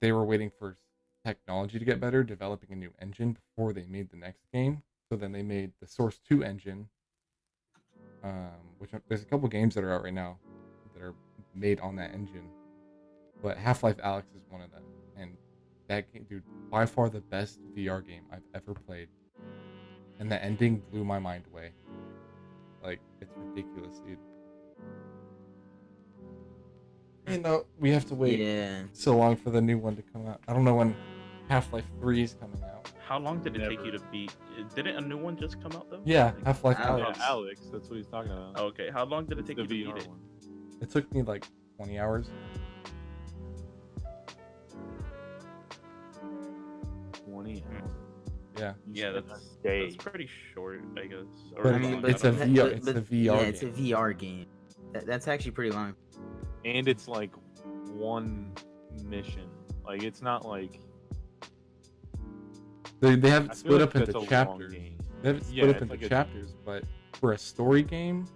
Speaker 4: they were waiting for technology to get better, developing a new engine before they made the next game. So then they made the Source 2 engine, which there's a couple games that are out right now that are made on that engine. But Half-Life Alyx is one of them. And that game, dude, by far the best VR game I've ever played. And the ending blew my mind away. Like, it's ridiculous, dude. You know, we have to wait
Speaker 3: Yeah.
Speaker 4: so long for the new one to come out. I don't know when Half-Life 3 is coming out.
Speaker 1: How long did it take
Speaker 2: Never.
Speaker 1: you to beat? Didn't a new one just come out though?
Speaker 4: Yeah,
Speaker 1: Like-
Speaker 4: Half-Life
Speaker 3: Alyx.
Speaker 4: Alyx.
Speaker 2: Yeah, Alex. That's what he's talking about.
Speaker 1: Oh, okay. How long did it
Speaker 2: It's
Speaker 1: take
Speaker 2: the
Speaker 1: you to beat
Speaker 2: VR
Speaker 1: it?
Speaker 2: one.
Speaker 4: It took me like 20 hours.
Speaker 2: 20
Speaker 1: Hmm.
Speaker 2: hours.
Speaker 4: Yeah.
Speaker 2: You
Speaker 1: Yeah,
Speaker 2: spend
Speaker 1: that's
Speaker 2: a day.
Speaker 1: pretty short, I guess. Or
Speaker 4: But
Speaker 3: I mean, but
Speaker 4: it's a
Speaker 3: that-
Speaker 4: VR.
Speaker 3: but-
Speaker 4: It's a
Speaker 3: but-
Speaker 4: VR
Speaker 3: Yeah,
Speaker 4: game.
Speaker 3: it's a VR game. That's actually pretty long.
Speaker 2: And it's like one mission. Like it's not like
Speaker 4: They have
Speaker 2: I
Speaker 4: it
Speaker 2: feel
Speaker 4: split
Speaker 2: like
Speaker 4: up into
Speaker 2: that's a long
Speaker 4: chapters.
Speaker 2: game.
Speaker 4: They have it split
Speaker 2: Yeah,
Speaker 4: up
Speaker 2: it's
Speaker 4: into
Speaker 2: like a-
Speaker 4: chapters, but for a story game,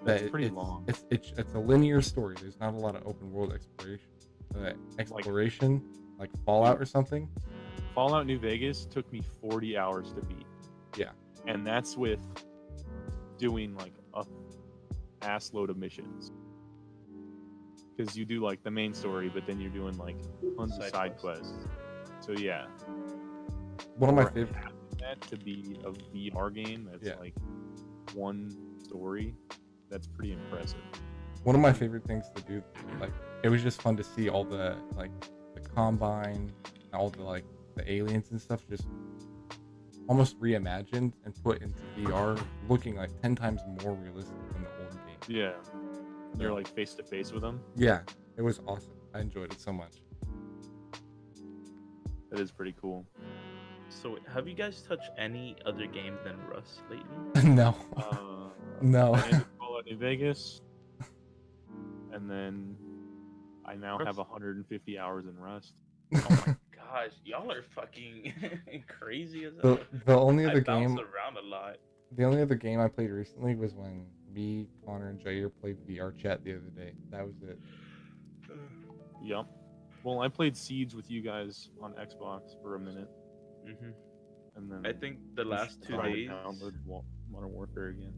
Speaker 2: That's
Speaker 4: that
Speaker 2: pretty
Speaker 4: it's,
Speaker 2: long.
Speaker 4: It's a linear story. There's not a lot of open world exploration. Like Fallout or something.
Speaker 2: Fallout New Vegas took me 40 hours to beat.
Speaker 4: Yeah.
Speaker 2: And that's with doing like a ass load of missions. Because you do like the main story, but then you're doing like tons of side quests. So yeah.
Speaker 4: One of my
Speaker 2: For
Speaker 4: favorite.
Speaker 2: that to be a VR game that's
Speaker 4: Yeah.
Speaker 2: like one story, that's pretty impressive.
Speaker 4: One of my favorite things to do, like it was just fun to see all the like the combine, all the like the aliens and stuff just almost reimagined and put into VR, looking like 10 times more realistic than the old game.
Speaker 2: Yeah. You're like face to face with them.
Speaker 4: Yeah, it was awesome. I enjoyed it so much.
Speaker 2: That is pretty cool.
Speaker 1: So, have you guys touched any other game than Rust lately?
Speaker 4: No, no.
Speaker 2: I ended Fallout New Vegas, and then I now have
Speaker 1: Rust.
Speaker 2: 150 hours in Rust.
Speaker 1: Oh my gosh, y'all are fucking crazy as hell.
Speaker 4: The only
Speaker 1: I
Speaker 4: other
Speaker 1: bounce
Speaker 4: game,
Speaker 1: around a lot.
Speaker 4: the only other game I played recently was when me, Connor, and Jair played VR chat the other day. That was it.
Speaker 2: Yup. Well, I played Siege with you guys on Xbox for a minute,
Speaker 1: Hmm
Speaker 2: and then
Speaker 1: I think the last 2
Speaker 2: tried to
Speaker 1: days,
Speaker 2: download Modern Warfare again.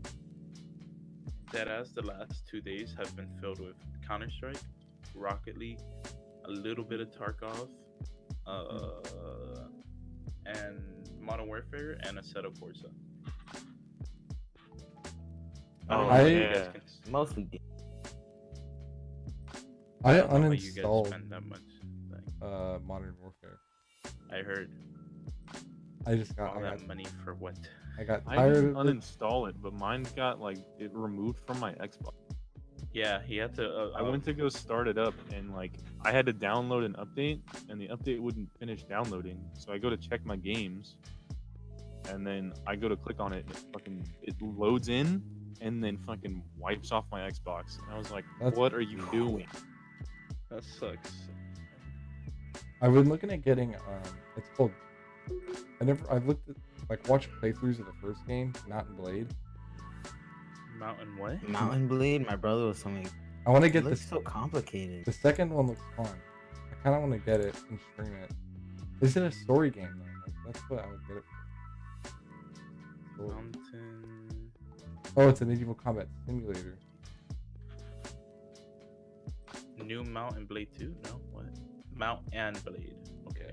Speaker 1: the last 2 days have been filled with Counter Strike, Rocket League, a little bit of Tarkov, and Modern Warfare, and a set of Forza. I don't know
Speaker 4: I-
Speaker 1: how you guys can.
Speaker 3: Mostly games.
Speaker 4: I
Speaker 1: don't know how you guys
Speaker 4: uninstalled
Speaker 1: spend that much. Like,
Speaker 4: Modern Warfare.
Speaker 1: I heard
Speaker 4: I just got
Speaker 1: all that money for what?
Speaker 4: I got
Speaker 2: I
Speaker 4: tired
Speaker 2: didn't
Speaker 4: of it.
Speaker 2: uninstall it, but mine got like it removed from my Xbox.
Speaker 1: Yeah, he had to.
Speaker 2: I went to go start it up, and like I had to download an update, and the update wouldn't finish downloading. So I go to check my games, and then I go to click on it, and it loads in, and then fucking wipes off my Xbox. And I was like,
Speaker 4: That's-
Speaker 2: "What are you doing?"
Speaker 1: That sucks.
Speaker 4: I've been looking at getting it's called I've looked at like watched playthroughs of the first game, Mountain Blade.
Speaker 1: Mountain what?
Speaker 3: Mountain Blade. My brother was telling me
Speaker 4: I want to
Speaker 3: it
Speaker 4: get
Speaker 3: looks
Speaker 4: this.
Speaker 3: so complicated.
Speaker 4: The second one looks fun. I kind of want to get it and stream it. Is it a story game though? Like, that's what I would get it for. Story.
Speaker 1: Mountain.
Speaker 4: Oh, it's a medieval combat simulator.
Speaker 1: New Mountain Blade 2? No, what? Mount and Blade. Okay.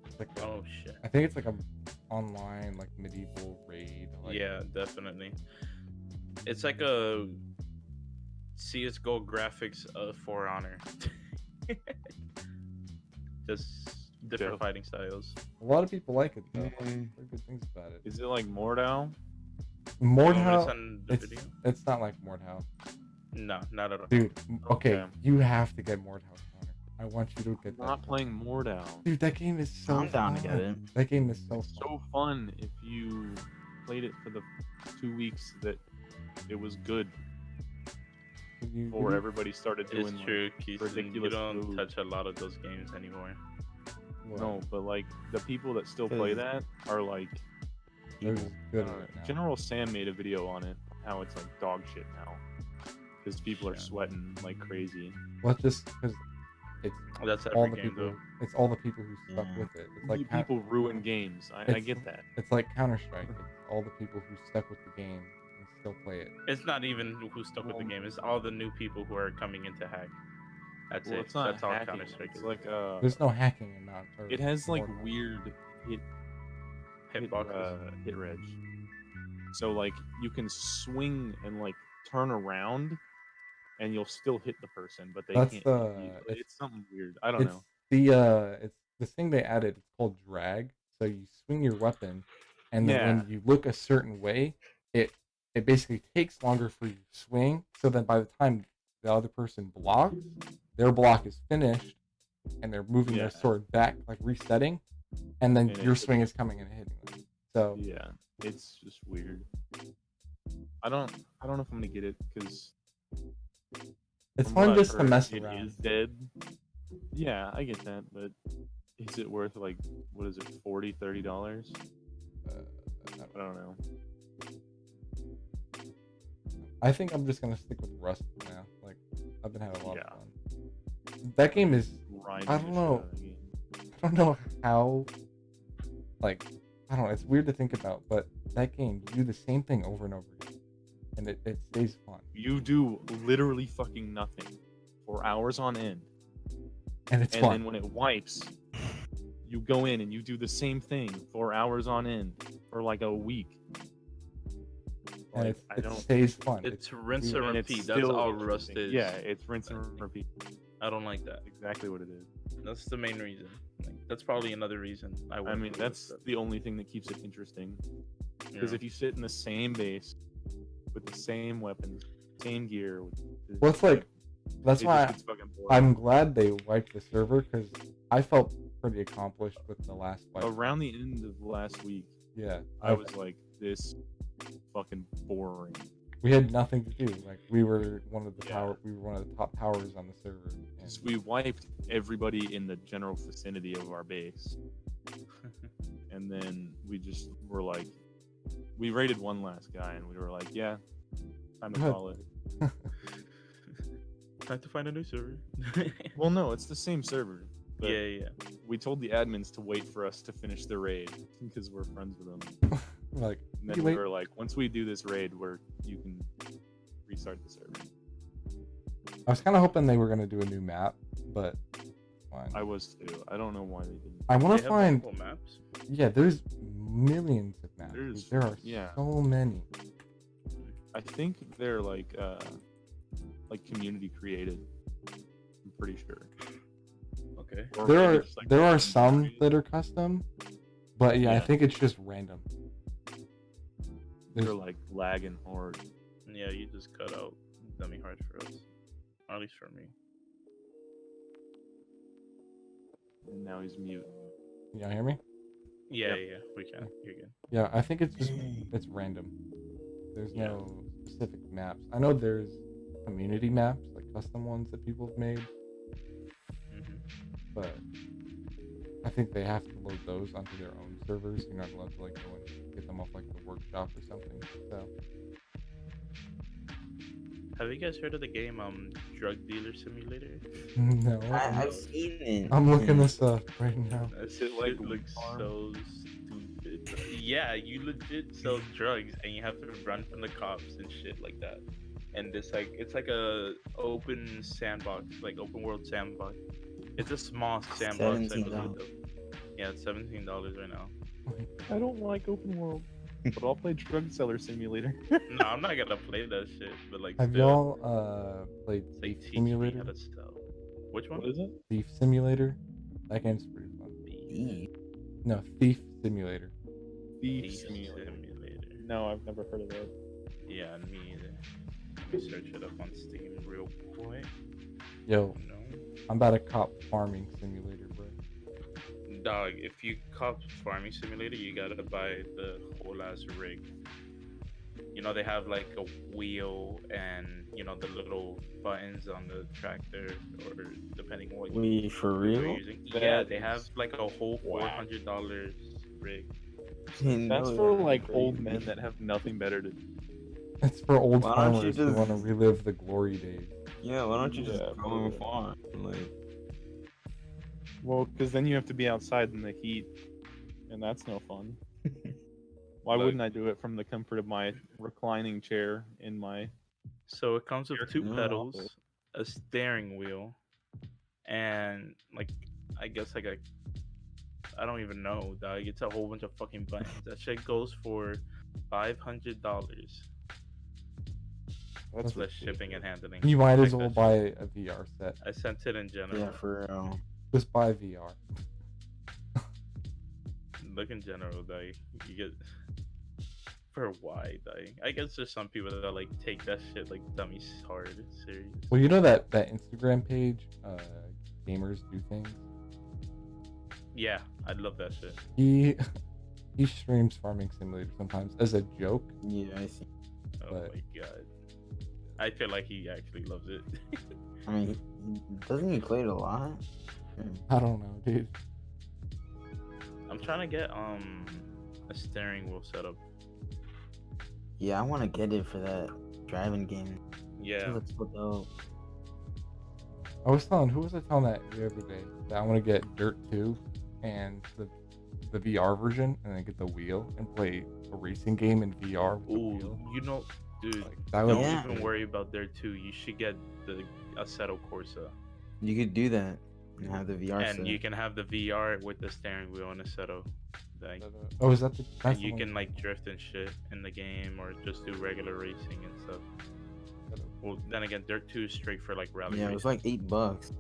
Speaker 4: It's like
Speaker 1: Oh shit.
Speaker 4: I think it's like a online like medieval raid. Like,
Speaker 1: Yeah, definitely. It's like a CS:GO graphics of For Honor. Just different
Speaker 2: Yeah.
Speaker 1: fighting styles.
Speaker 4: a lot of people like it though.
Speaker 3: Mm.
Speaker 4: Heard good things about it.
Speaker 2: Is it like Mordau?
Speaker 1: You want me to
Speaker 4: Mordhau.
Speaker 1: send the
Speaker 4: It's,
Speaker 1: video?
Speaker 4: it's not like Mordhau.
Speaker 1: No, not at all.
Speaker 4: Dude, okay,
Speaker 2: Okay.
Speaker 4: you have to get Mordhau, Connor. I want you to get
Speaker 2: I'm not
Speaker 4: that.
Speaker 2: playing Mordau.
Speaker 4: Dude, that game is so
Speaker 3: I'm down to
Speaker 4: fun.
Speaker 3: get it.
Speaker 4: That game is so
Speaker 2: It's
Speaker 4: fun.
Speaker 2: so fun if you played it for the 2 weeks that it was good before everybody started doing.
Speaker 1: It's true, Keith. You
Speaker 2: ridiculous
Speaker 1: don't
Speaker 2: moves.
Speaker 1: touch a lot of those games anymore.
Speaker 4: What?
Speaker 2: No, but like the people that still play that are like
Speaker 4: They're just good at
Speaker 2: uh,
Speaker 4: it now.
Speaker 2: General Sam made a video on it, how it's like dog shit now because people are
Speaker 1: Yeah.
Speaker 2: sweating like crazy.
Speaker 4: Well, it's just because it's
Speaker 1: That's
Speaker 4: all
Speaker 1: every
Speaker 4: the
Speaker 1: game,
Speaker 4: people.
Speaker 1: though.
Speaker 4: It's all the people who stuck
Speaker 3: Yeah.
Speaker 4: with it. It's
Speaker 2: You
Speaker 4: like
Speaker 2: people ruin games. I
Speaker 4: it's-
Speaker 2: get that.
Speaker 4: It's like Counter Strike. It's all the people who stuck with the game and still play it.
Speaker 1: It's not even who stuck with the game. It's all the new people who are coming into hack. That's
Speaker 2: Well,
Speaker 1: it.
Speaker 2: it's not
Speaker 1: That's all
Speaker 2: hacking.
Speaker 1: Counter Strike
Speaker 2: It's
Speaker 1: is.
Speaker 2: like
Speaker 4: There's no hacking in Mount. Or
Speaker 2: it has like
Speaker 4: Mordhau.
Speaker 2: weird
Speaker 1: Hitboxes.
Speaker 2: hit reg. So like you can swing and like turn around, and you'll still hit the person, but they
Speaker 4: That's
Speaker 2: can't.
Speaker 4: the-
Speaker 2: hit you.
Speaker 4: it's-
Speaker 2: It's something weird. I don't
Speaker 4: It's
Speaker 2: know.
Speaker 4: it's this thing they added. It's called drag. So you swing your weapon, and then
Speaker 2: Yeah.
Speaker 4: when you look a certain way, it basically takes longer for you to swing. So then by the time the other person blocks, their block is finished and they're moving
Speaker 2: Yeah.
Speaker 4: their sword back, like resetting, and then
Speaker 2: And
Speaker 4: your
Speaker 2: it-
Speaker 4: swing is coming and hitting them. So
Speaker 2: Yeah, it's just weird. I don't know if I'm gonna get it because
Speaker 4: it's fun just to mess
Speaker 2: it
Speaker 4: around.
Speaker 2: is dead. Yeah, I get that, but is it worth like what is it, $40-$30? I don't know.
Speaker 4: I think I'm just gonna stick with Rust for now. Like I've been having a lot
Speaker 2: Yeah.
Speaker 4: of fun. That game is.
Speaker 2: Grinding
Speaker 4: I
Speaker 2: the
Speaker 4: don't
Speaker 2: shit
Speaker 4: know.
Speaker 2: out of the game.
Speaker 4: I don't know how. Like I don't know. It's weird to think about, but that game you do the same thing over and over again, and it stays fun.
Speaker 2: You do literally fucking nothing for hours on end,
Speaker 4: And it's
Speaker 2: and
Speaker 4: fun.
Speaker 2: then when it wipes, you go in and you do the same thing for hours on end for like a week.
Speaker 4: And
Speaker 2: Like,
Speaker 4: it stays fun.
Speaker 1: It's rinse
Speaker 4: weird.
Speaker 1: and
Speaker 2: and it's
Speaker 1: repeat. That's
Speaker 2: still
Speaker 1: all Rust
Speaker 2: interesting.
Speaker 1: is.
Speaker 2: Yeah, it's rinse and repeat.
Speaker 1: I don't like that.
Speaker 2: Exactly what it is.
Speaker 1: That's the main reason. Like, that's probably another reason I
Speaker 2: I
Speaker 1: wouldn't
Speaker 2: mean,
Speaker 1: do
Speaker 2: that's
Speaker 1: Rust.
Speaker 2: the only thing that keeps it interesting. Because
Speaker 1: Yeah.
Speaker 2: if you sit in the same base with the same weapons, same gear,
Speaker 4: Well, it's like that's
Speaker 2: it
Speaker 4: why
Speaker 2: just gets fucking boring.
Speaker 4: I'm glad they wiped the server because I felt pretty accomplished with the last wipe.
Speaker 2: Around the end of last week,
Speaker 4: Yeah,
Speaker 2: I was like, this fucking boring.
Speaker 4: we had nothing to do. Like we were one of the
Speaker 2: Yeah.
Speaker 4: we were one of the top powers on the server. And
Speaker 2: Because we wiped everybody in the general vicinity of our base. And then we just were like, we raided one last guy and we were like, yeah, time to
Speaker 4: Good.
Speaker 2: call it.
Speaker 1: Time to find a new server.
Speaker 2: Well, no, it's the same server. But
Speaker 1: yeah.
Speaker 2: we told the admins to wait for us to finish the raid because we're friends with them.
Speaker 4: like,
Speaker 2: And then
Speaker 4: "You
Speaker 2: we
Speaker 4: wait."
Speaker 2: were like, once we do this raid, you can restart the server.
Speaker 4: I was kind of hoping they were gonna do a new map, but fine.
Speaker 2: I was too. I don't know why they didn't.
Speaker 4: I want
Speaker 1: They
Speaker 4: to
Speaker 1: have
Speaker 4: find.
Speaker 1: multiple maps.
Speaker 4: Yeah, there's millions of maps. dude.
Speaker 2: There's-
Speaker 4: There are
Speaker 2: yeah.
Speaker 4: so many.
Speaker 2: I think they're like community created. I'm pretty sure.
Speaker 1: Okay.
Speaker 2: Or
Speaker 4: There
Speaker 2: maybe
Speaker 4: are
Speaker 2: just, like,
Speaker 4: there are
Speaker 2: random
Speaker 4: some
Speaker 2: created.
Speaker 4: that are custom, but yeah, I
Speaker 2: Yeah.
Speaker 4: think it's just random.
Speaker 2: They're
Speaker 4: There's,
Speaker 2: like lagging hard.
Speaker 1: Yeah, you just cut out dummy hard for us. Or at least for me.
Speaker 2: And now he's mute.
Speaker 4: y'all hear me?
Speaker 1: Yeah,
Speaker 2: Yep.
Speaker 1: yeah, we can. You're good.
Speaker 4: Yeah, I think it's just it's random. There's
Speaker 2: Yeah.
Speaker 4: no specific maps. I know there's community maps, like custom ones that people have made,
Speaker 1: hmm
Speaker 4: but I think they have to load those onto their own servers. You're not allowed to like go and get them off like the workshop or something. So
Speaker 1: Have you guys heard of the game Drug Dealer Simulator?
Speaker 4: no,
Speaker 3: I've seen it.
Speaker 4: I'm looking this up right now.
Speaker 1: That
Speaker 2: Is it like
Speaker 1: shit looks
Speaker 2: Farm?
Speaker 1: so stupid. Yeah, you legit sell drugs and you have to run from the cops and shit like that. And it's like a open sandbox, like open world sandbox. It's a small sandbox, I believe.
Speaker 3: $17.
Speaker 1: Though. Yeah, it's $17 right now.
Speaker 2: I don't like open world, but I'll play Drug Seller Simulator.
Speaker 1: No, I'm not gonna play that shit. But like,
Speaker 4: Have
Speaker 1: still,
Speaker 4: y'all played
Speaker 1: they
Speaker 4: Thief
Speaker 1: teach me how
Speaker 4: Simulator?
Speaker 1: to sell. Which one?
Speaker 2: What is it?
Speaker 4: Thief Simulator. That game's pretty fun.
Speaker 3: Eee.
Speaker 4: No, Thief Simulator.
Speaker 2: Thief
Speaker 1: Thief
Speaker 2: Simulator.
Speaker 1: Simulator.
Speaker 2: No, I've never heard of that.
Speaker 1: Yeah, me either. Let me search it up on Steam real quick.
Speaker 4: Yo,
Speaker 1: No.
Speaker 4: I'm about to cop Farming Simulator, bro.
Speaker 1: Dog, if you cop Farming Simulator, you gotta buy the whole ass rig. You know, they have like a wheel and, you know, the little buttons on the tractor, or depending on what
Speaker 3: Wait, for
Speaker 1: you're
Speaker 3: real?
Speaker 1: using.
Speaker 2: That
Speaker 1: Yeah, they have
Speaker 2: is
Speaker 1: like a whole
Speaker 2: whack.
Speaker 1: $400 rig.
Speaker 3: Didn't
Speaker 2: That's
Speaker 3: know
Speaker 2: for
Speaker 3: that.
Speaker 2: like old men that have nothing better to do.
Speaker 4: It's for old
Speaker 3: Why don't you
Speaker 4: farmers who
Speaker 3: just-
Speaker 4: want to relive the glory days.
Speaker 3: Yeah, why don't you
Speaker 2: Yeah,
Speaker 3: just go and
Speaker 2: bro.
Speaker 3: farm? Like,
Speaker 2: Well, because then you have to be outside in the heat, and that's no fun. Why
Speaker 1: Look.
Speaker 2: wouldn't I do it from the comfort of my reclining chair in my?
Speaker 1: So it comes with two
Speaker 3: Yeah.
Speaker 1: pedals, a steering wheel, and like, I guess like a, I don't even know, dog. It's a whole bunch of fucking buttons. That shit goes for $500
Speaker 2: That's
Speaker 1: plus shipping and handling.
Speaker 4: You might as
Speaker 1: Like
Speaker 4: well
Speaker 1: that
Speaker 4: buy
Speaker 1: shit.
Speaker 4: a VR set.
Speaker 1: I sent it in general.
Speaker 3: yeah, for real.
Speaker 4: Just buy VR.
Speaker 1: Look in general, dog. You get for why, dog. I guess there's some people that like take that shit like dummies hard, serious.
Speaker 4: Well, you know that Instagram page, gamers do things.
Speaker 1: Yeah, I love that shit.
Speaker 4: He streams Farming Simulator sometimes as a joke.
Speaker 3: Yeah, I see.
Speaker 1: Oh
Speaker 4: But-
Speaker 1: my god. I feel like he actually loves it.
Speaker 3: I mean, doesn't he play it a lot?
Speaker 4: I don't know, dude.
Speaker 1: I'm trying to get a steering wheel setup.
Speaker 3: Yeah, I want to get it for that driving game. It
Speaker 1: Yeah.
Speaker 3: looks so dope.
Speaker 4: Who was I telling that the other day? That I want to get Dirt 2 and the VR version, and then get the wheel and play a racing game in VR with the
Speaker 1: Ooh,
Speaker 4: wheel.
Speaker 1: you know, dude,
Speaker 4: Like, that would
Speaker 1: don't
Speaker 3: Yeah.
Speaker 1: even worry about there too. You should get the Assetto Corsa,
Speaker 3: You could do that and have the VR
Speaker 1: and
Speaker 3: set.
Speaker 1: you can have the VR with the steering wheel and Assetto. Like,
Speaker 4: Oh, is that the?
Speaker 1: and
Speaker 4: That's
Speaker 1: you
Speaker 4: the
Speaker 1: can
Speaker 4: one-
Speaker 1: like drift and shit in the game, or just do regular racing and stuff. Well, then again, Dirt 2 is straight for like rally
Speaker 3: Yeah, it was
Speaker 1: racing.
Speaker 3: like $8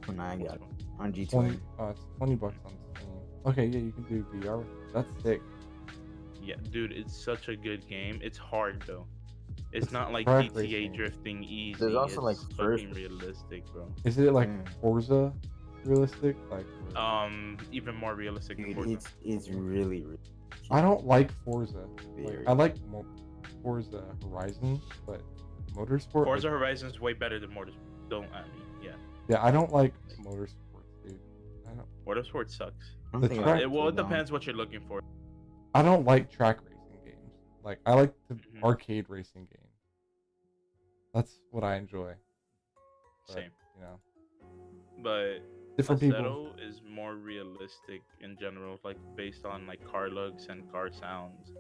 Speaker 3: when I got it on G20.
Speaker 4: 20. Oh, it's $20 on Steam. Okay, yeah, you can do VR. With it. That's sick.
Speaker 1: Yeah, dude, it's such a good game. It's hard though. It's not like
Speaker 4: track
Speaker 1: GTA
Speaker 4: racing.
Speaker 1: drifting easy.
Speaker 3: There's also,
Speaker 1: it's
Speaker 3: like,
Speaker 1: fucking
Speaker 3: first-
Speaker 1: realistic, bro.
Speaker 4: Is it like
Speaker 3: Mm.
Speaker 4: Forza realistic? Like,
Speaker 1: Even more realistic than
Speaker 3: Dude,
Speaker 1: Forza.
Speaker 3: it's really
Speaker 4: I don't like Forza. Like,
Speaker 3: Very.
Speaker 4: I like Forza Horizon, but Motorsport.
Speaker 1: Forza Horizon is way better than Motorsport. Don't at me. Yeah,
Speaker 4: Yeah, I don't like Motorsport, dude.
Speaker 1: Motorsport sucks.
Speaker 3: I don't
Speaker 4: The
Speaker 3: think I
Speaker 4: track-
Speaker 3: like
Speaker 1: Well, it
Speaker 3: it, though.
Speaker 1: depends what you're looking for.
Speaker 4: I don't like track racing games. Like, I like the
Speaker 1: Mhm.
Speaker 4: arcade racing games. That's what I enjoy. But,
Speaker 1: Same,
Speaker 4: You know,
Speaker 1: but
Speaker 4: different people.
Speaker 1: Assetto is more realistic in general, like based on like car looks and car sounds.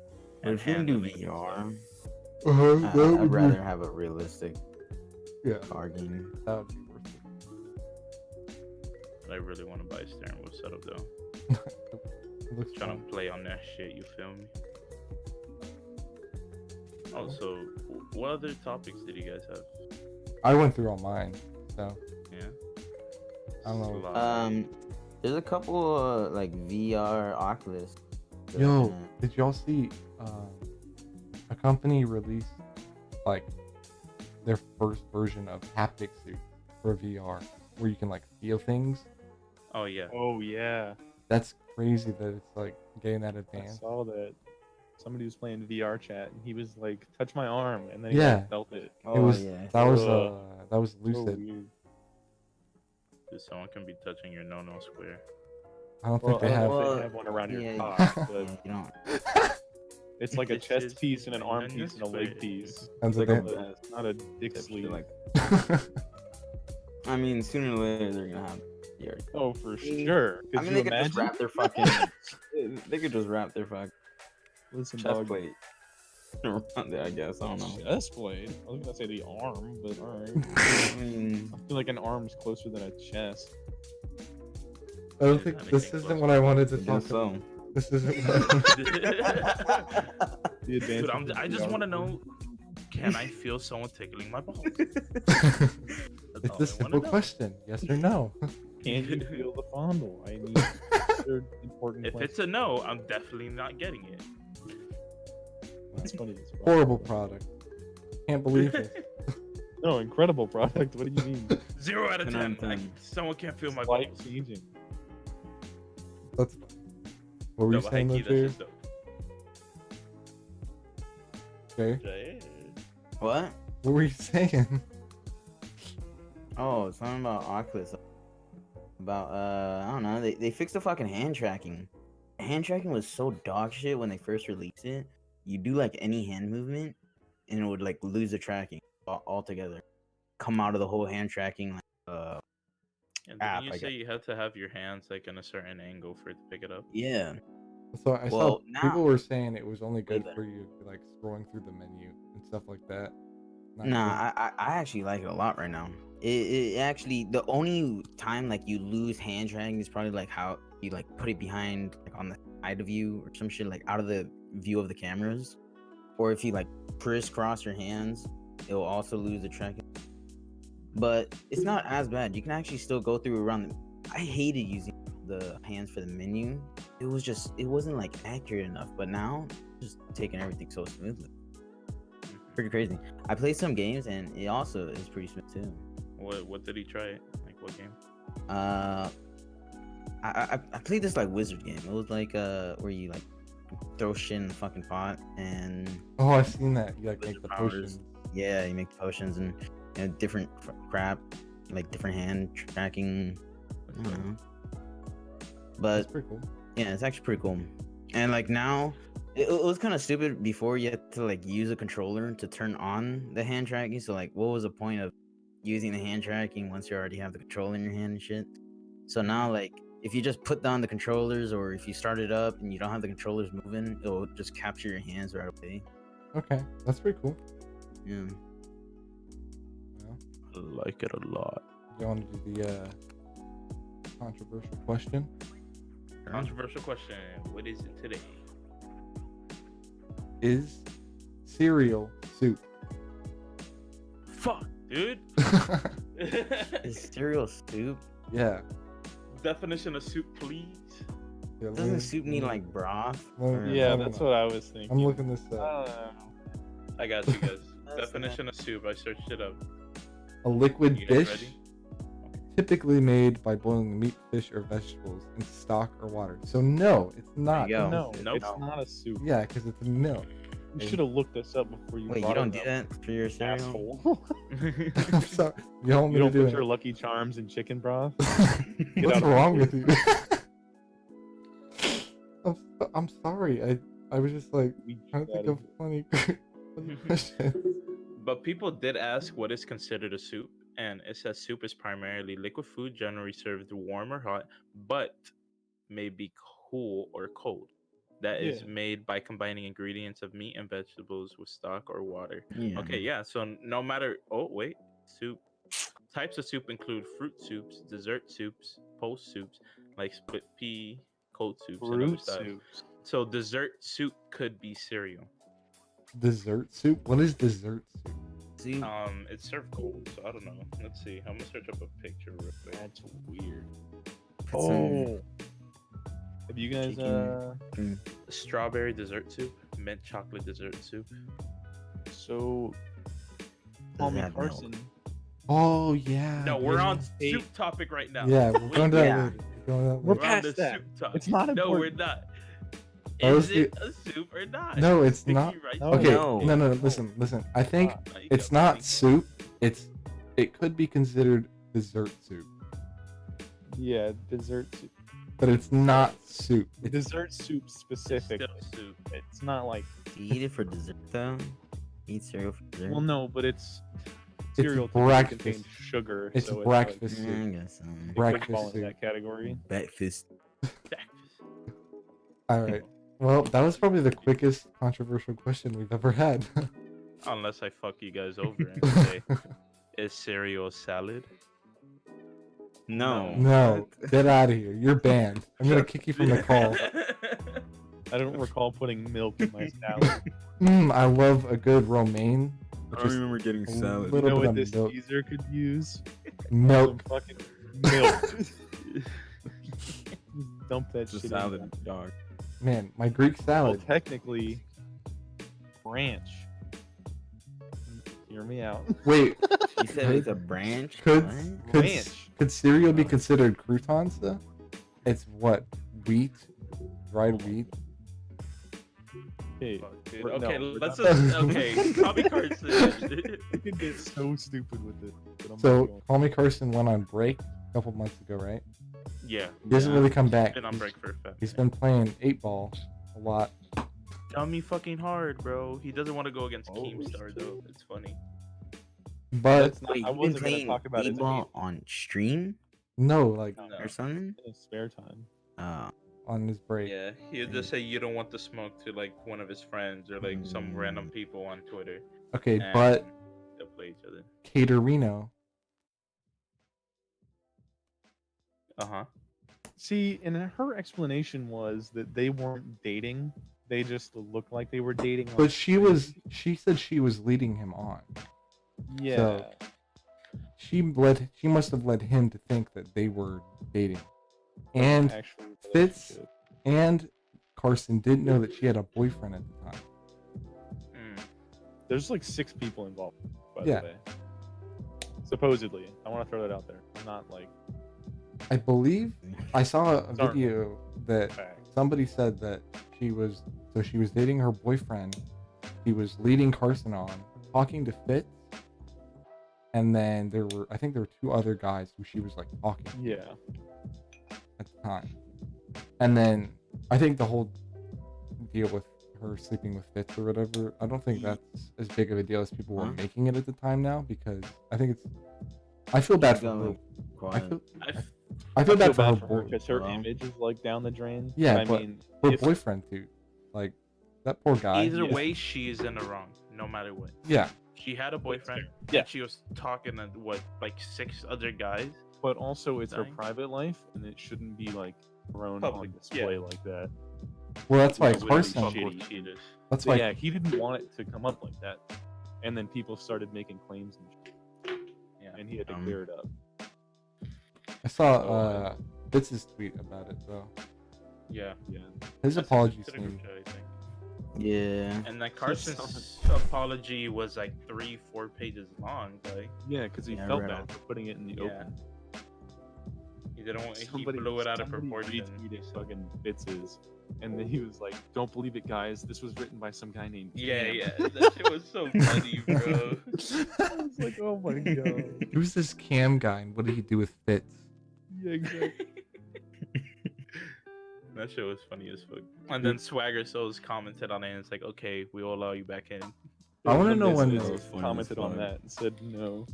Speaker 3: But
Speaker 1: and
Speaker 3: if you can do
Speaker 1: handling and
Speaker 3: VR,
Speaker 1: stuff.
Speaker 3: I'd rather have a realistic
Speaker 4: Yeah,
Speaker 3: car game.
Speaker 4: that would be worth it.
Speaker 1: I really want to buy a steering wheel setup though.
Speaker 4: It looks
Speaker 1: Trying
Speaker 4: fun.
Speaker 1: to play on that shit. You feel me? Also, what other topics did you guys have?
Speaker 4: I went through all mine, so
Speaker 1: Yeah.
Speaker 4: I don't know.
Speaker 1: Slide.
Speaker 3: There's a couple like VR Oculus. that
Speaker 4: Yo,
Speaker 3: are kinda-
Speaker 4: did y'all see a company released like their first version of haptic suit for VR where you can like feel things?
Speaker 1: Oh yeah.
Speaker 2: Oh yeah,
Speaker 4: That's crazy that it's like getting that
Speaker 2: I
Speaker 4: advanced.
Speaker 2: saw that. Somebody was playing VR chat and he was like, "Touch my arm," and then he
Speaker 4: Yeah.
Speaker 2: like, felt it.
Speaker 4: It
Speaker 3: Oh,
Speaker 4: was
Speaker 3: yeah.
Speaker 4: that was
Speaker 2: Ugh.
Speaker 4: that was
Speaker 2: So
Speaker 4: Lucid.
Speaker 2: weird.
Speaker 1: Dude, someone can be touching your no square.
Speaker 4: I don't
Speaker 2: Well,
Speaker 4: think they
Speaker 2: I
Speaker 4: have.
Speaker 2: don't know if
Speaker 3: Well,
Speaker 2: they have one around your
Speaker 3: yeah,
Speaker 2: cock,
Speaker 3: Yeah,
Speaker 2: but
Speaker 3: you don't.
Speaker 2: it's like a
Speaker 1: It's
Speaker 2: chest
Speaker 1: just
Speaker 2: piece and an arm
Speaker 1: on
Speaker 2: piece and a
Speaker 1: your
Speaker 2: leg
Speaker 1: face.
Speaker 2: piece.
Speaker 4: Depends
Speaker 2: It's
Speaker 4: what
Speaker 2: like
Speaker 4: they
Speaker 2: a, it's not a dick sleeve.
Speaker 3: Like, I mean, sooner or later they're gonna have VR.
Speaker 2: Oh, for sure. Could
Speaker 3: I mean,
Speaker 2: you
Speaker 3: they could
Speaker 2: imagine?
Speaker 3: just wrap their fucking. They could just wrap their fucking
Speaker 2: Listen,
Speaker 3: chest
Speaker 2: dog.
Speaker 3: plate around there. I guess I don't know.
Speaker 2: Chest plate? I was gonna say the arm, but alright.
Speaker 3: I mean,
Speaker 2: I feel like an arm's closer than a chest.
Speaker 4: I don't
Speaker 1: Dude,
Speaker 4: think
Speaker 1: that
Speaker 4: this
Speaker 1: makes
Speaker 4: isn't what I wanted to
Speaker 3: I
Speaker 4: talk
Speaker 3: guess
Speaker 4: about.
Speaker 3: so.
Speaker 4: This isn't. What
Speaker 2: The
Speaker 1: Dude,
Speaker 2: advancements of
Speaker 1: I just
Speaker 2: VR.
Speaker 1: want to know, can I feel someone tickling my balls? That's
Speaker 4: it's
Speaker 1: all
Speaker 4: a
Speaker 1: I wanna
Speaker 4: simple
Speaker 1: know.
Speaker 4: question. Yes or no?
Speaker 2: Can you feel the fondle? I need they're important
Speaker 1: If it's
Speaker 2: questions.
Speaker 1: a no, I'm definitely not getting it.
Speaker 2: That's funny as fuck.
Speaker 4: Horrible product. Can't believe it.
Speaker 2: No, incredible product. What do you mean?
Speaker 1: 0 out of
Speaker 3: 10 out of
Speaker 1: 10. Like,
Speaker 3: 10.
Speaker 1: someone can't feel my
Speaker 2: Life
Speaker 1: balls.
Speaker 2: changing.
Speaker 4: That's. What were
Speaker 1: No,
Speaker 4: you
Speaker 1: but
Speaker 4: saying,
Speaker 1: high-key,
Speaker 4: though,
Speaker 1: that's
Speaker 4: Jay?
Speaker 1: just dope.
Speaker 4: Jay?
Speaker 3: What?
Speaker 4: What were you saying?
Speaker 3: Oh, something about Oculus. About I don't know. They fixed the fucking hand tracking. Hand tracking was so dog shit when they first released it. You do like any hand movement, and it would like lose the tracking altogether. Come out of the whole hand tracking like
Speaker 1: And
Speaker 3: App,
Speaker 1: didn't
Speaker 3: I
Speaker 1: you say
Speaker 3: guess.
Speaker 1: you had to have your hands like in a certain angle for it to pick it up?
Speaker 3: yeah.
Speaker 4: So I saw
Speaker 3: Well, now-
Speaker 4: people were saying it was only
Speaker 3: Way
Speaker 4: good
Speaker 3: better.
Speaker 4: for you like scrolling through the menu and stuff like that. Not
Speaker 3: Nah, I actually like it a lot right now. It actually the only time like you lose hand tracking is probably like how you like put it behind like on the side of you or some shit like out of the view of the cameras, or if you like crisscross your hands, it will also lose the tracking. But it's not as bad. You can actually still go through around the. I hated using the hands for the menu. It wasn't like accurate enough. But now, just taking everything so smoothly. Pretty crazy. I played some games and it also is pretty smooth too.
Speaker 1: What did he try? Like What game?
Speaker 3: I played this like wizard game. It was like where you like throw shit in the fucking pot and
Speaker 4: Oh, I've seen that. You like make
Speaker 1: Wizard
Speaker 4: the
Speaker 1: powers.
Speaker 4: potions.
Speaker 3: yeah, you make potions and different crap, like different hand tracking. I don't know. But
Speaker 4: That's pretty cool.
Speaker 3: yeah, it's actually pretty cool. And like now, it was kind of stupid before you had to like use a controller to turn on the hand tracking. So like, what was the point of using the hand tracking once you already have the controller in your hand and shit? So now like, if you just put down the controllers or if you start it up and you don't have the controllers moving, it'll just capture your hands right away.
Speaker 4: Okay, that's pretty cool.
Speaker 3: Yeah.
Speaker 4: Well,
Speaker 1: I like it a lot.
Speaker 4: you want to do the controversial question?
Speaker 1: Controversial question. What is it today?
Speaker 4: Is cereal soup?
Speaker 1: Fuck, dude.
Speaker 3: Is cereal soup?
Speaker 4: Yeah.
Speaker 1: Definition of soup, please.
Speaker 4: Yeah, let
Speaker 3: Doesn't
Speaker 4: me-
Speaker 3: soup need like broth?
Speaker 4: let me-
Speaker 3: Or-
Speaker 2: Yeah,
Speaker 4: don't
Speaker 2: that's
Speaker 4: know.
Speaker 2: what I was thinking.
Speaker 4: I'm looking this
Speaker 2: I
Speaker 4: up.
Speaker 2: don't know.
Speaker 1: I got you guys.
Speaker 3: That's
Speaker 1: Definition of soup. I searched it up.
Speaker 4: A liquid
Speaker 1: You guys
Speaker 4: dish
Speaker 1: ready?
Speaker 4: typically made by boiling meat, fish, or vegetables in stock or water. So no, it's not.
Speaker 3: you go.
Speaker 2: No,
Speaker 1: Nope.
Speaker 2: it's not a soup.
Speaker 4: Yeah, because it's a milk.
Speaker 2: You should have looked this up before you
Speaker 3: Wait,
Speaker 2: brought
Speaker 3: you don't
Speaker 2: it
Speaker 3: do
Speaker 2: up,
Speaker 3: that for your cereal?
Speaker 2: asshole.
Speaker 4: I'm sorry. You don't want
Speaker 2: You
Speaker 4: me
Speaker 2: don't
Speaker 4: to do
Speaker 2: put your
Speaker 4: it.
Speaker 2: Lucky Charms in chicken broth?
Speaker 4: What's
Speaker 2: out of
Speaker 4: wrong
Speaker 2: my
Speaker 4: with you? I'm sorry. I was just like
Speaker 2: We
Speaker 4: trying to think
Speaker 2: gotta
Speaker 4: of funny questions.
Speaker 1: But people did ask what is considered a soup, and it says soup is primarily liquid food generally served warm or hot, but may be cool or cold. That is
Speaker 2: Yeah.
Speaker 1: made by combining ingredients of meat and vegetables with stock or water.
Speaker 3: Yeah.
Speaker 1: Okay, yeah. So no matter soup types of soup include fruit soups, dessert soups, pulse soups like split pea, cold soups, and other
Speaker 2: Fruit
Speaker 1: styles.
Speaker 2: soups.
Speaker 1: So dessert soup could be cereal.
Speaker 4: Dessert soup? What is dessert soup?
Speaker 3: Soup.
Speaker 1: It's served cold, so I don't know. Let's see. I'm gonna search up a picture real quick.
Speaker 2: That's weird.
Speaker 3: Put some
Speaker 2: Oh. Have you guys
Speaker 3: chicken.
Speaker 1: Strawberry dessert soup, mint chocolate dessert soup.
Speaker 2: so
Speaker 3: Does
Speaker 2: call
Speaker 3: it
Speaker 2: me
Speaker 3: have milk?
Speaker 2: Carson.
Speaker 4: Oh yeah.
Speaker 1: No, we're
Speaker 4: yeah.
Speaker 1: on
Speaker 2: Hey.
Speaker 1: soup topic right now.
Speaker 4: Yeah, we're going to that
Speaker 3: Yeah.
Speaker 4: later. We're going to that
Speaker 2: We're
Speaker 4: later.
Speaker 1: on
Speaker 2: past
Speaker 1: the
Speaker 2: that.
Speaker 1: soup topic.
Speaker 2: It's not
Speaker 1: No, we're
Speaker 2: important.
Speaker 1: not.
Speaker 4: That was
Speaker 1: Is it a soup or not?
Speaker 4: No, it's
Speaker 1: Sticky
Speaker 4: not.
Speaker 1: rice
Speaker 2: No.
Speaker 4: Okay,
Speaker 3: No.
Speaker 4: no. Listen. I think
Speaker 1: There you
Speaker 4: it's
Speaker 1: go.
Speaker 4: not
Speaker 1: Thank
Speaker 4: soup. It could be considered dessert soup,
Speaker 2: Yeah, dessert soup.
Speaker 4: but it's not soup. It's
Speaker 2: Dessert soup
Speaker 1: you. It's
Speaker 2: specifically.
Speaker 1: still soup.
Speaker 2: It's not like
Speaker 3: Do you eat it for dessert though? Eat cereal for dessert?
Speaker 2: well, no, but it's cereal typically
Speaker 4: breakfast.
Speaker 2: contains sugar.
Speaker 4: It's
Speaker 2: so
Speaker 4: breakfast
Speaker 2: It's
Speaker 3: Yeah, I
Speaker 4: soup.
Speaker 3: guess so.
Speaker 2: like, it could
Speaker 4: Breakfast
Speaker 2: fall in
Speaker 4: soup.
Speaker 2: that category.
Speaker 3: Breakfast.
Speaker 1: Breakfast.
Speaker 4: All right. Well, that was probably the quickest controversial question we've ever had.
Speaker 1: Unless I fuck you guys over and say, is cereal salad?
Speaker 3: No.
Speaker 4: No, get out of here. You're banned. I'm gonna kick you from the call.
Speaker 2: I don't recall putting milk in my salad.
Speaker 4: I love a good romaine. Which is
Speaker 3: remember getting
Speaker 4: a
Speaker 2: You
Speaker 4: little
Speaker 2: know
Speaker 4: bit
Speaker 2: what
Speaker 4: of
Speaker 2: this
Speaker 4: milk.
Speaker 2: teaser could use?
Speaker 4: Milk.
Speaker 2: Some fucking milk. Just dump that shit in.
Speaker 3: dog.
Speaker 4: Man, my Greek
Speaker 2: Well,
Speaker 4: salad.
Speaker 2: technically, ranch. Hear me out.
Speaker 4: Wait,
Speaker 3: You said it's a branch?
Speaker 4: Could-
Speaker 3: What?
Speaker 4: could,
Speaker 2: Ranch.
Speaker 4: could cereal be considered croutons though? It's what? Wheat? Dried wheat?
Speaker 2: Okay,
Speaker 1: Fuck, dude.
Speaker 2: we're-
Speaker 1: Okay,
Speaker 2: no, we're
Speaker 1: let's
Speaker 2: not-
Speaker 1: just, okay. Copy Carson.
Speaker 2: I can get so stupid with it. But I'm
Speaker 4: So,
Speaker 2: not going.
Speaker 4: Call Me Carson went on break a couple months ago, right?
Speaker 1: Yeah.
Speaker 4: He doesn't really come back.
Speaker 1: Been on break for a fact.
Speaker 4: He's been playing 8-ball a lot.
Speaker 1: Dummy fucking hard, bro. He doesn't want to go against
Speaker 2: Oh,
Speaker 1: Keemstar though. It's funny.
Speaker 4: But
Speaker 2: That's not,
Speaker 3: Wait,
Speaker 2: I
Speaker 3: you've been
Speaker 2: wasn't gonna
Speaker 3: playing
Speaker 2: talk about it
Speaker 3: ball on stream
Speaker 4: no, like
Speaker 1: No.
Speaker 3: or something?
Speaker 2: in his spare time.
Speaker 4: on his break.
Speaker 1: Yeah, he'll just say you don't want the smoke to like one of his friends or like some random people on Twitter.
Speaker 4: Okay,
Speaker 1: and
Speaker 4: but
Speaker 1: they'll play each other.
Speaker 4: Caterino.
Speaker 2: See, and her explanation was that they weren't dating. They just looked like they were dating. on
Speaker 4: But she
Speaker 2: screen.
Speaker 4: said she was leading him on.
Speaker 2: Yeah.
Speaker 4: So- She must have led him to think that they were dating. And
Speaker 2: actually,
Speaker 4: Fitz and Carson didn't know that she had a boyfriend at the time.
Speaker 2: There's like 6 people involved, by
Speaker 4: Yeah.
Speaker 2: the way. Supposedly. I want to throw that out there. not like
Speaker 4: I believe I saw a
Speaker 2: Sorry.
Speaker 4: video that
Speaker 2: fact.
Speaker 4: somebody said that she was dating her boyfriend. He was leading Carson on, talking to Fitz, and then I think there were two other guys who she was like talking to
Speaker 2: Yeah.
Speaker 4: at the time. And then I think the whole deal with her sleeping with Fitz or whatever, I don't think that's as big of a deal as people were making it at the time now, because I think I feel bad for her. I feel bad for her
Speaker 2: because her image is like down the drain.
Speaker 4: Yeah,
Speaker 2: I
Speaker 4: but
Speaker 2: mean,
Speaker 4: her boyfriend too. Like that poor guy.
Speaker 1: Either
Speaker 2: Yeah.
Speaker 1: way, she is in the wrong, no matter what.
Speaker 4: Yeah.
Speaker 1: She had a boyfriend.
Speaker 2: Yeah.
Speaker 1: And she was talking to like 6 other guys.
Speaker 2: but also it's her
Speaker 1: Dying.
Speaker 2: private life, and it shouldn't be like thrown
Speaker 1: Public,
Speaker 2: on display like that.
Speaker 4: Well, that's why
Speaker 2: Yeah, we
Speaker 4: Carson.
Speaker 2: fuck
Speaker 1: Shitty
Speaker 2: with
Speaker 1: cheaters.
Speaker 4: That's why.
Speaker 2: Yeah, he didn't want it to come up like that, and then people started making claims and shit.
Speaker 1: Yeah.
Speaker 2: And he had to clear it up.
Speaker 4: I saw Fitz's tweet about it though.
Speaker 1: Yeah.
Speaker 2: Yeah.
Speaker 4: His
Speaker 1: I sent it
Speaker 4: apologies
Speaker 1: to the
Speaker 4: seem.
Speaker 1: group chat, I think.
Speaker 3: Yeah.
Speaker 1: And then Carson's apology was like 3-4 pages long. Like,
Speaker 2: Yeah, because he
Speaker 3: Yeah, I
Speaker 2: felt
Speaker 3: read
Speaker 2: bad
Speaker 3: it.
Speaker 2: for putting it in the
Speaker 1: yeah.
Speaker 2: open.
Speaker 1: He didn't want. He blew it out of proportion.
Speaker 2: Retweeted fucking Fitz's, and then he was like, "Don't believe it, guys. This was written by some guy named
Speaker 1: Yeah,
Speaker 2: Cam."
Speaker 1: yeah. That shit was so funny, bro.
Speaker 2: I was like, "Oh my god."
Speaker 4: Who's this Cam guy and what did he do with Fitz?
Speaker 2: Yeah, exactly.
Speaker 1: That shit was funny as fuck. And then Swagger Souls commented on it, and it's like, okay, we will allow you back in.
Speaker 4: I want to know when
Speaker 2: Fitz's
Speaker 3: funny as
Speaker 2: commented on
Speaker 3: fuck.
Speaker 2: that and said no.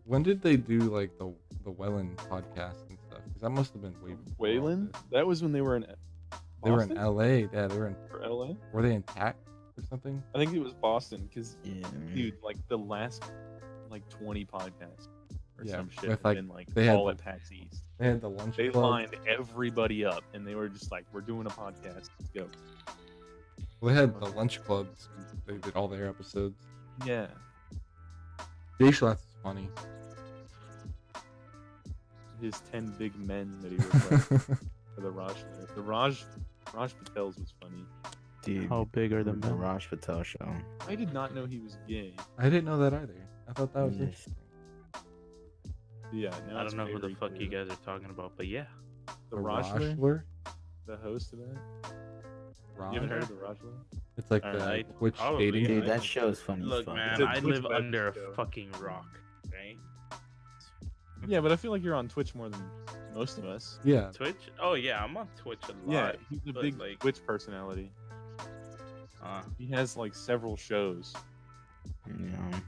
Speaker 4: when did they do like the Whalen podcast and stuff? Because that must have been way before all
Speaker 2: Waylon?
Speaker 4: this.
Speaker 2: That was when they were in.
Speaker 4: They were in
Speaker 2: Boston?
Speaker 4: L.A. Yeah, they were in.
Speaker 2: Or LA?
Speaker 4: Were they in TAC or something?
Speaker 2: I think it was Boston, because
Speaker 3: Yeah.
Speaker 2: dude, like the last like 20 podcasts or
Speaker 4: Yeah,
Speaker 2: some shit
Speaker 4: with,
Speaker 2: have
Speaker 4: like,
Speaker 2: been like
Speaker 4: they had
Speaker 2: all
Speaker 4: the-
Speaker 2: at PAX East.
Speaker 4: They had the lunch
Speaker 2: They
Speaker 4: club.
Speaker 2: lined everybody up, and they were just like, "We're doing a podcast. Let's go."
Speaker 4: Well, they had the lunch clubs. They did all their episodes.
Speaker 2: Yeah.
Speaker 4: Jay Schlatt's is funny.
Speaker 2: His 10 big men that he replaced for the Raj. The Raj Patel's was funny.
Speaker 3: Dude,
Speaker 1: How big are
Speaker 3: the Raj Patel show.
Speaker 2: I did not know he was gay.
Speaker 4: I didn't know that either. I thought that was
Speaker 3: Yes.
Speaker 4: interesting.
Speaker 2: Yeah, now
Speaker 1: I
Speaker 2: it's
Speaker 1: don't know who the
Speaker 2: very
Speaker 1: fuck you
Speaker 2: clear.
Speaker 1: guys are talking about, but yeah.
Speaker 2: The Rajler,
Speaker 4: Rajler?
Speaker 2: the host of that.
Speaker 4: Raj?
Speaker 2: You haven't heard of the Rajler?
Speaker 4: It's like
Speaker 1: Uh,
Speaker 4: the
Speaker 1: I
Speaker 4: Twitch
Speaker 1: probably
Speaker 4: dating.
Speaker 1: did.
Speaker 3: Dude, that show is funny as
Speaker 1: Look,
Speaker 3: fuck.
Speaker 1: man,
Speaker 2: It's a
Speaker 1: I
Speaker 2: Twitch
Speaker 1: live
Speaker 2: web
Speaker 1: under a
Speaker 2: show.
Speaker 1: fucking rock, right?
Speaker 2: Yeah, but I feel like you're on Twitch more than most of us.
Speaker 4: Yeah.
Speaker 1: Twitch? Oh yeah, I'm on Twitch a lot.
Speaker 2: Yeah, he's a
Speaker 1: but,
Speaker 2: big
Speaker 1: like-
Speaker 2: Twitch personality. He has like several shows.
Speaker 3: Yeah.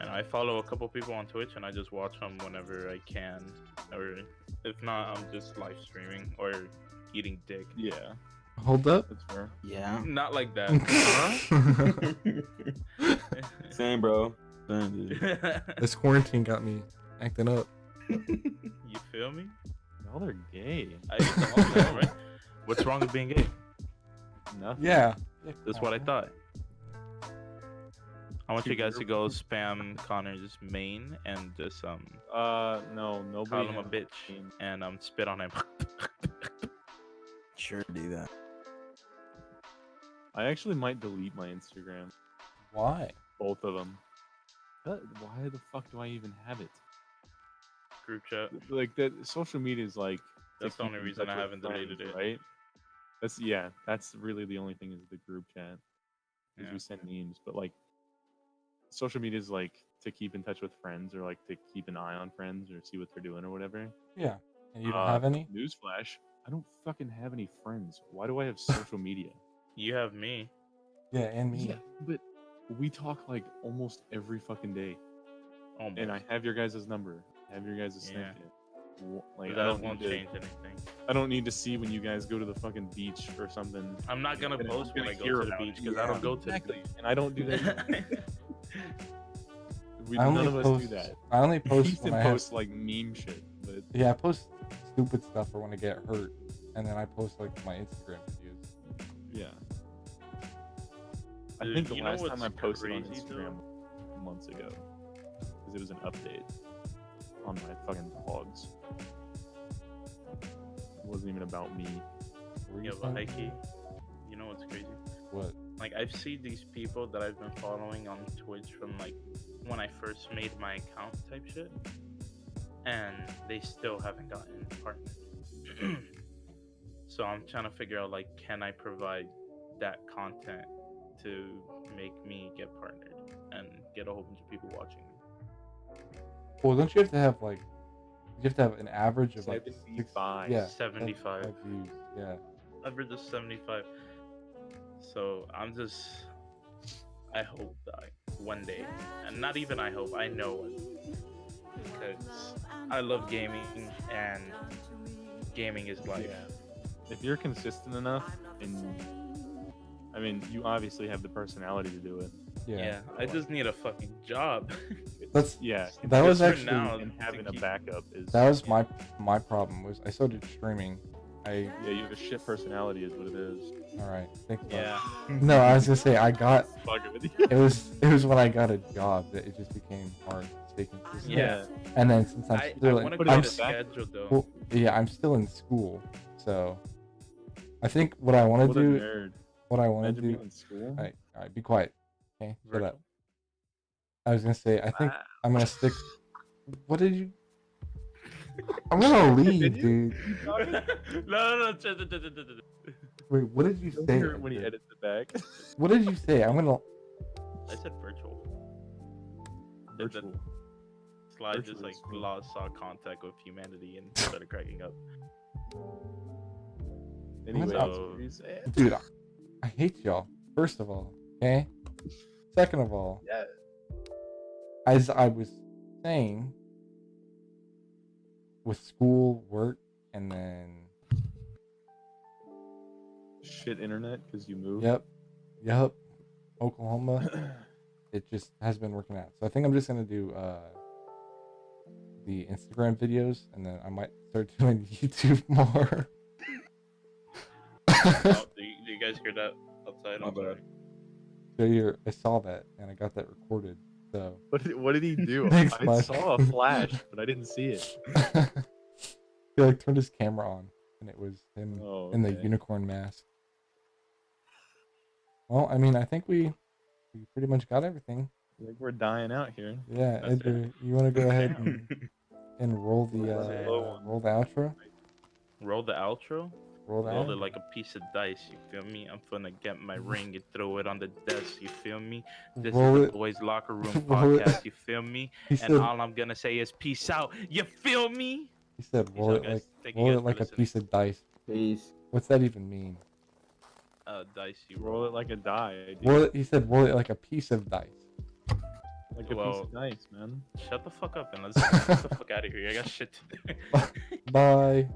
Speaker 1: And I follow a couple people on Twitch, and I just watch them whenever I can, or if not, I'm just live streaming or eating dick.
Speaker 2: Yeah,
Speaker 4: Hold up.
Speaker 2: that's fair.
Speaker 3: Yeah.
Speaker 1: Not like that.
Speaker 3: Same, bro. Same, dude.
Speaker 4: This quarantine got me acting up.
Speaker 1: You feel me?
Speaker 2: Y'all are gay.
Speaker 1: I don't know, right? What's wrong with being gay?
Speaker 2: Nothing.
Speaker 4: Yeah.
Speaker 1: That's what I thought. I want you guys to go spam Connor's main and just
Speaker 2: No, nobody.
Speaker 1: call him a
Speaker 2: has
Speaker 1: bitch
Speaker 2: name.
Speaker 1: and spit on him.
Speaker 3: Sure do that.
Speaker 2: I actually might delete my Instagram.
Speaker 4: Why?
Speaker 2: Both of them. Why the fuck do I even have it?
Speaker 1: Group chat.
Speaker 2: Like that, social media is like.
Speaker 1: That's
Speaker 2: to
Speaker 1: the only
Speaker 2: keep in
Speaker 1: reason
Speaker 2: touch
Speaker 1: I
Speaker 2: with
Speaker 1: haven't deleted
Speaker 2: friends,
Speaker 1: it.
Speaker 2: Right. That's really the only thing is the group chat. Because
Speaker 1: Yeah.
Speaker 2: we send memes, but like, social media is like to keep in touch with friends or like to keep an eye on friends or see what they're doing or whatever.
Speaker 4: Yeah. And you don't have any?
Speaker 2: Newsflash: I don't fucking have any friends. Why do I have social media?
Speaker 1: You have me.
Speaker 4: Yeah, and me.
Speaker 2: Yeah, but we talk like almost every fucking day,
Speaker 1: Almost.
Speaker 2: and I have your guys' number, I have your guys'
Speaker 1: Yeah.
Speaker 2: Snapchat. Like,
Speaker 1: But
Speaker 2: I
Speaker 1: that
Speaker 2: don't
Speaker 1: won't
Speaker 2: need to,
Speaker 1: change anything.
Speaker 2: I don't need to see when you guys go to the fucking beach or something.
Speaker 1: I'm not gonna
Speaker 2: And I'm
Speaker 1: post when
Speaker 2: gonna
Speaker 1: I go
Speaker 2: hear
Speaker 1: to the
Speaker 2: about
Speaker 1: beach
Speaker 2: it.
Speaker 1: because I don't go to
Speaker 2: Exactly,
Speaker 1: the beach.
Speaker 2: and I don't do that. Either.
Speaker 4: I only
Speaker 2: None of us
Speaker 4: post,
Speaker 2: do that.
Speaker 4: I only post
Speaker 2: Ethan
Speaker 4: when I have,
Speaker 2: posts like meme shit, but
Speaker 4: yeah, I post stupid stuff or when I get hurt, and then I post like my Instagram videos.
Speaker 2: yeah. I
Speaker 1: Dude,
Speaker 2: think the
Speaker 1: you know
Speaker 2: last time I
Speaker 1: what's
Speaker 2: posted on
Speaker 1: crazy,
Speaker 2: Instagram months ago, because it was an update on my fucking vlogs. It wasn't even about me.
Speaker 4: What were
Speaker 1: Yeah,
Speaker 4: you
Speaker 1: but
Speaker 4: saying?
Speaker 1: Heike, you know what's crazy?
Speaker 4: What?
Speaker 1: Like I've seen these people that I've been following on Twitch from like when I first made my account type shit, and they still haven't gotten partnered. So I'm trying to figure out like, can I provide that content to make me get partnered and get a whole bunch of people watching me?
Speaker 4: Well, don't you have to have like, you have to have an average of like
Speaker 2: 75.
Speaker 4: yeah,
Speaker 1: 75.
Speaker 4: views. Yeah.
Speaker 1: Average is 75. So I hope that one day, and not even I hope, I know it, because I love gaming and gaming is life.
Speaker 2: Yeah. If you're consistent enough, and I mean, you obviously have the personality to do it.
Speaker 4: Yeah.
Speaker 1: I just need a fucking job.
Speaker 4: That's
Speaker 2: Yeah,
Speaker 4: that was
Speaker 1: Just for
Speaker 4: actually
Speaker 1: now,
Speaker 2: and having
Speaker 1: to
Speaker 2: a
Speaker 1: keep-
Speaker 2: backup is.
Speaker 4: that was my problem was I started streaming.
Speaker 2: Yeah, you have a shit personality, is what it is.
Speaker 4: All right. Thanks. bud.
Speaker 1: Yeah.
Speaker 4: No, I was gonna say I got
Speaker 2: Fucking with you.
Speaker 4: it was when I got a job that it just became hard to stay consistent.
Speaker 1: Yeah.
Speaker 4: And then since I'm
Speaker 1: I
Speaker 4: still
Speaker 1: want to
Speaker 2: put it
Speaker 1: get
Speaker 2: on
Speaker 1: a
Speaker 2: the back.
Speaker 1: schedule though.
Speaker 4: well, yeah, I'm still in school, so I think what I want
Speaker 2: What
Speaker 4: to
Speaker 2: a
Speaker 4: do,
Speaker 2: nerd.
Speaker 4: what I want to
Speaker 2: Imagine being
Speaker 4: do.
Speaker 2: in school.
Speaker 4: All right, be quiet. Okay, shut
Speaker 1: Virtual.
Speaker 4: up. I was gonna say I think
Speaker 2: Wow.
Speaker 4: I'm gonna stick. What did you? I'm gonna leave, dude.
Speaker 1: No.
Speaker 4: Wait, what did you
Speaker 2: Don't
Speaker 4: say?
Speaker 2: hear it when he edits it back.
Speaker 4: What did you say? I'm gonna.
Speaker 1: I said virtual.
Speaker 2: Virtual.
Speaker 1: Slide
Speaker 2: Virtual
Speaker 1: just like
Speaker 2: is cool.
Speaker 1: lost saw contact with humanity and started cracking up.
Speaker 2: Anyway,
Speaker 1: So-
Speaker 2: what were you saying?
Speaker 4: Dude, I hate y'all. First of all, okay. Second of all,
Speaker 2: Yeah.
Speaker 4: as I was saying, with school, work, and then
Speaker 2: Shit internet because you moved.
Speaker 4: yep, Oklahoma. It just has been working out. So I think I'm just gonna do the Instagram videos, and then I might start doing YouTube more.
Speaker 1: Oh, do you guys hear that outside?
Speaker 2: My
Speaker 1: I'm sorry.
Speaker 2: bad.
Speaker 4: So here, I saw that, and I got that recorded. So
Speaker 2: What did he do?
Speaker 4: Thanks,
Speaker 2: I
Speaker 4: bud.
Speaker 2: saw a flash, but I didn't see it.
Speaker 4: he like turned his camera on, and it was him
Speaker 2: Oh,
Speaker 4: in the
Speaker 2: okay.
Speaker 4: unicorn mask. Well, I mean, I think we pretty much got everything.
Speaker 2: I think we're dying out here.
Speaker 4: Yeah,
Speaker 1: That's it.
Speaker 4: Edgar, you want to go ahead and roll the
Speaker 2: That's a low one.
Speaker 4: roll the outro?
Speaker 1: Roll the outro.
Speaker 4: Roll the
Speaker 1: Roll
Speaker 4: outro.
Speaker 1: it like a piece of dice. You feel me? I'm gonna get my ring and throw it on the desk. You feel me? This
Speaker 4: Roll
Speaker 1: is the
Speaker 4: it.
Speaker 1: boys locker room
Speaker 4: Roll it.
Speaker 1: podcast. You feel me?
Speaker 4: He
Speaker 1: And
Speaker 4: said,
Speaker 1: all I'm gonna say is peace out. You feel me?
Speaker 4: he said,
Speaker 1: Peace
Speaker 4: roll
Speaker 1: out,
Speaker 4: it
Speaker 1: guys.
Speaker 4: like
Speaker 1: Thank you
Speaker 4: roll
Speaker 1: guys
Speaker 4: it
Speaker 1: for
Speaker 4: like a
Speaker 1: listening.
Speaker 4: piece of dice.
Speaker 3: Peace.
Speaker 4: What's that even mean?
Speaker 1: Dice. You
Speaker 2: Roll it like a die. Dude.
Speaker 4: Roll it. He said, roll it like a piece of dice.
Speaker 2: Like a piece
Speaker 1: Well-
Speaker 2: of dice, man.
Speaker 1: Shut the fuck up and let's get the fuck out of here. I got shit to do.
Speaker 4: Bye.